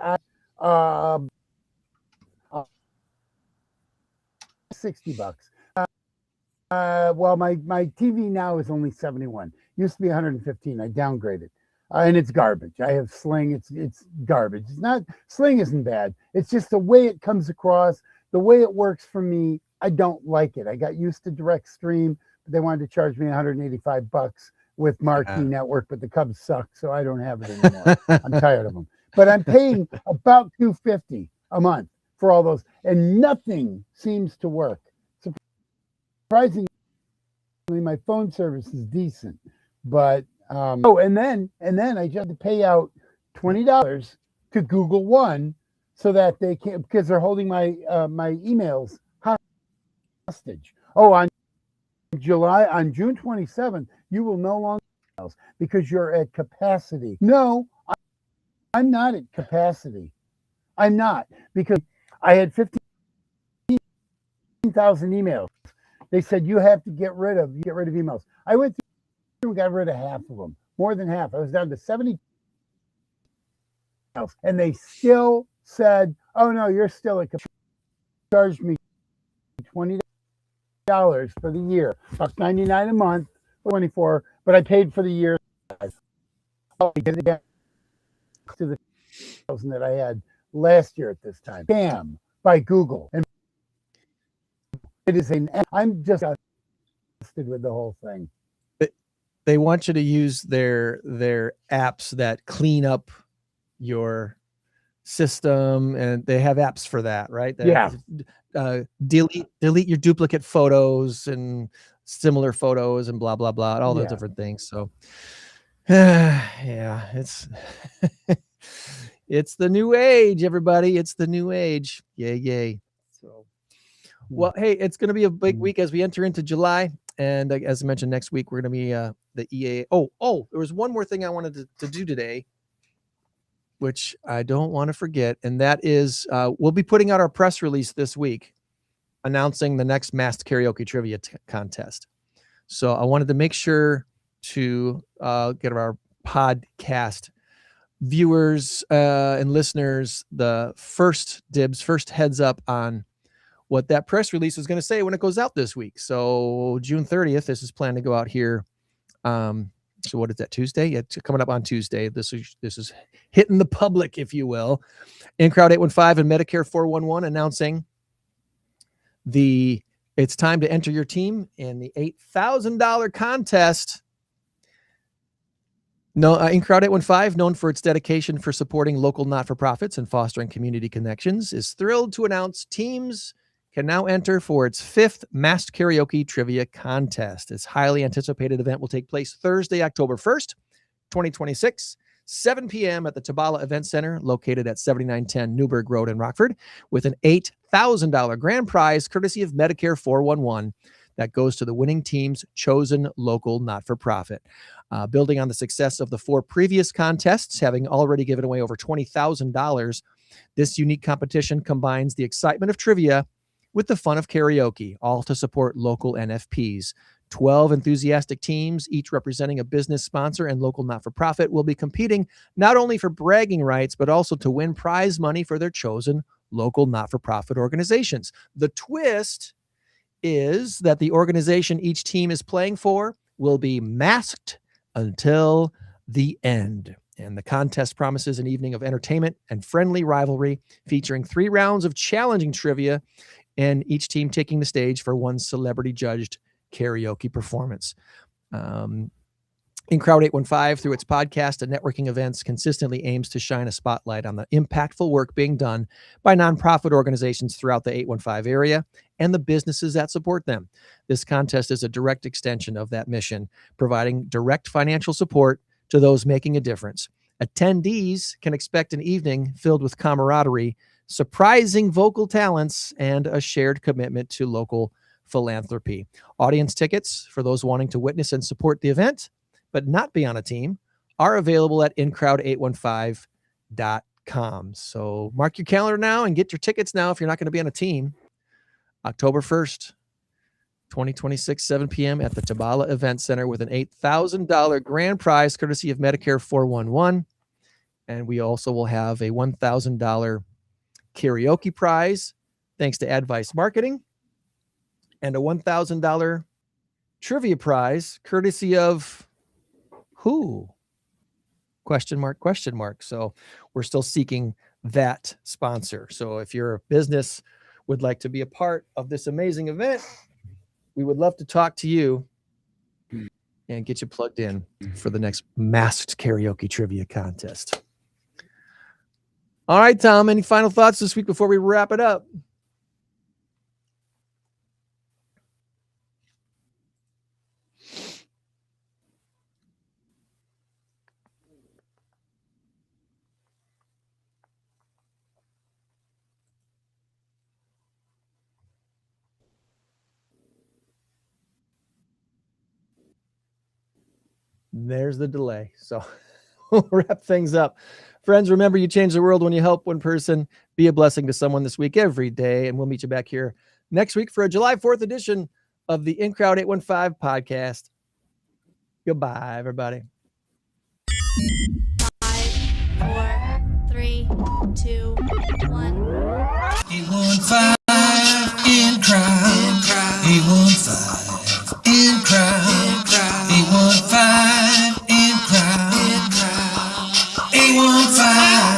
$60. Well, my TV now is only 71. Used to be 115. I downgraded. And it's garbage. I have Sling. It's garbage. It's not, Sling isn't bad. It's just the way it comes across, the way it works for me. I don't like it. I got used to direct stream, but they wanted to charge me $185 with Marquee Network, but the Cubs suck, so I don't have it anymore. I'm tired of them. But I'm paying about $250 a month for all those, and nothing seems to work. Surprisingly, my phone service is decent, but and then I just had to pay out $20 to Google One so that they can, because they're holding my my emails hostage. Oh, on June 27th, you will no longer emails because you're at capacity. No, I'm not at capacity. I'm not, because I had 15,000 emails. They said you have to get rid of emails. I went through and got rid of half of them, more than half. I was down to 70 emails, and they still said, "Oh no, you're still at capacity." Charged me $20 for the year, $1.99 a month, 24, but I paid for the year. I'll get it to the 1,000 that I had last year at this time. Scam by Google, and it is I'm just disgusted with the whole thing. They want you to use their apps that clean up your system, and they have apps for that, right? Delete your duplicate photos and similar photos and blah blah blah, all those different things. So yeah, it's it's the new age, everybody. It's the new age. Yay. So well, hey, it's going to be a big week as we enter into July. And as I mentioned, next week, we're going to be the EA. Oh, there was one more thing I wanted to do today, which I don't want to forget. And that is we'll be putting out our press release this week announcing the next Masked Karaoke Trivia contest. So I wanted to make sure to get our podcast viewers and listeners the first heads up on what that press release is going to say when it goes out this week. So June 30th, this is planned to go out here. So what is that, Tuesday? Yeah, it's coming up on Tuesday. This is hitting the public, if you will. InCrowd 815 and Medicare 411 announcing it's time to enter your team in the $8,000 contest. InCrowd 815, known for its dedication for supporting local not-for-profits and fostering community connections, is thrilled to announce teams can now enter for its 5th Masked Karaoke Trivia Contest. This highly anticipated event will take place Thursday, October 1st, 2026, 7 p.m. at the Tabala Event Center, located at 7910 Newburgh Road in Rockford, with an $8,000 grand prize courtesy of Medicare 411 that goes to the winning team's chosen local not-for-profit. Building on the success of the 4 previous contests, having already given away over $20,000, this unique competition combines the excitement of trivia with the fun of karaoke, all to support local NFPs. 12 enthusiastic teams, each representing a business sponsor and local not-for-profit, will be competing not only for bragging rights, but also to win prize money for their chosen local not-for-profit organizations. The twist is that the organization each team is playing for will be masked until the end. And the contest promises an evening of entertainment and friendly rivalry, featuring 3 rounds of challenging trivia, and each team taking the stage for one celebrity-judged karaoke performance. InCrowd 815, through its podcast and networking events, consistently aims to shine a spotlight on the impactful work being done by nonprofit organizations throughout the 815 area and the businesses that support them. This contest is a direct extension of that mission, providing direct financial support to those making a difference. Attendees can expect an evening filled with camaraderie, surprising vocal talents, and a shared commitment to local philanthropy. Audience tickets for those wanting to witness and support the event but not be on a team are available at incrowd815.com. So mark your calendar now and get your tickets now if you're not going to be on a team. October 1st, 2026, 7 p.m. at the Tabala Event Center, with an $8,000 grand prize courtesy of Medicare 411. And we also will have a $1,000 karaoke prize thanks to Advice Marketing, and a $1,000 trivia prize courtesy of who? Question mark. So we're still seeking that sponsor. So if your business would like to be a part of this amazing event, we would love to talk to you and get you plugged in for the next Masked Karaoke Trivia Contest. All right, Tom, any final thoughts this week before we wrap it up? There's the delay. So we'll wrap things up. Friends, remember, you change the world when you help one person. Be a blessing to someone this week, every day. And we'll meet you back here next week for a July 4th edition of the In Crowd 815 podcast. Goodbye, everybody. 5, 4, 3, 2, 1. 815 in crowd. 815 in crowd. 815 in crowd. 815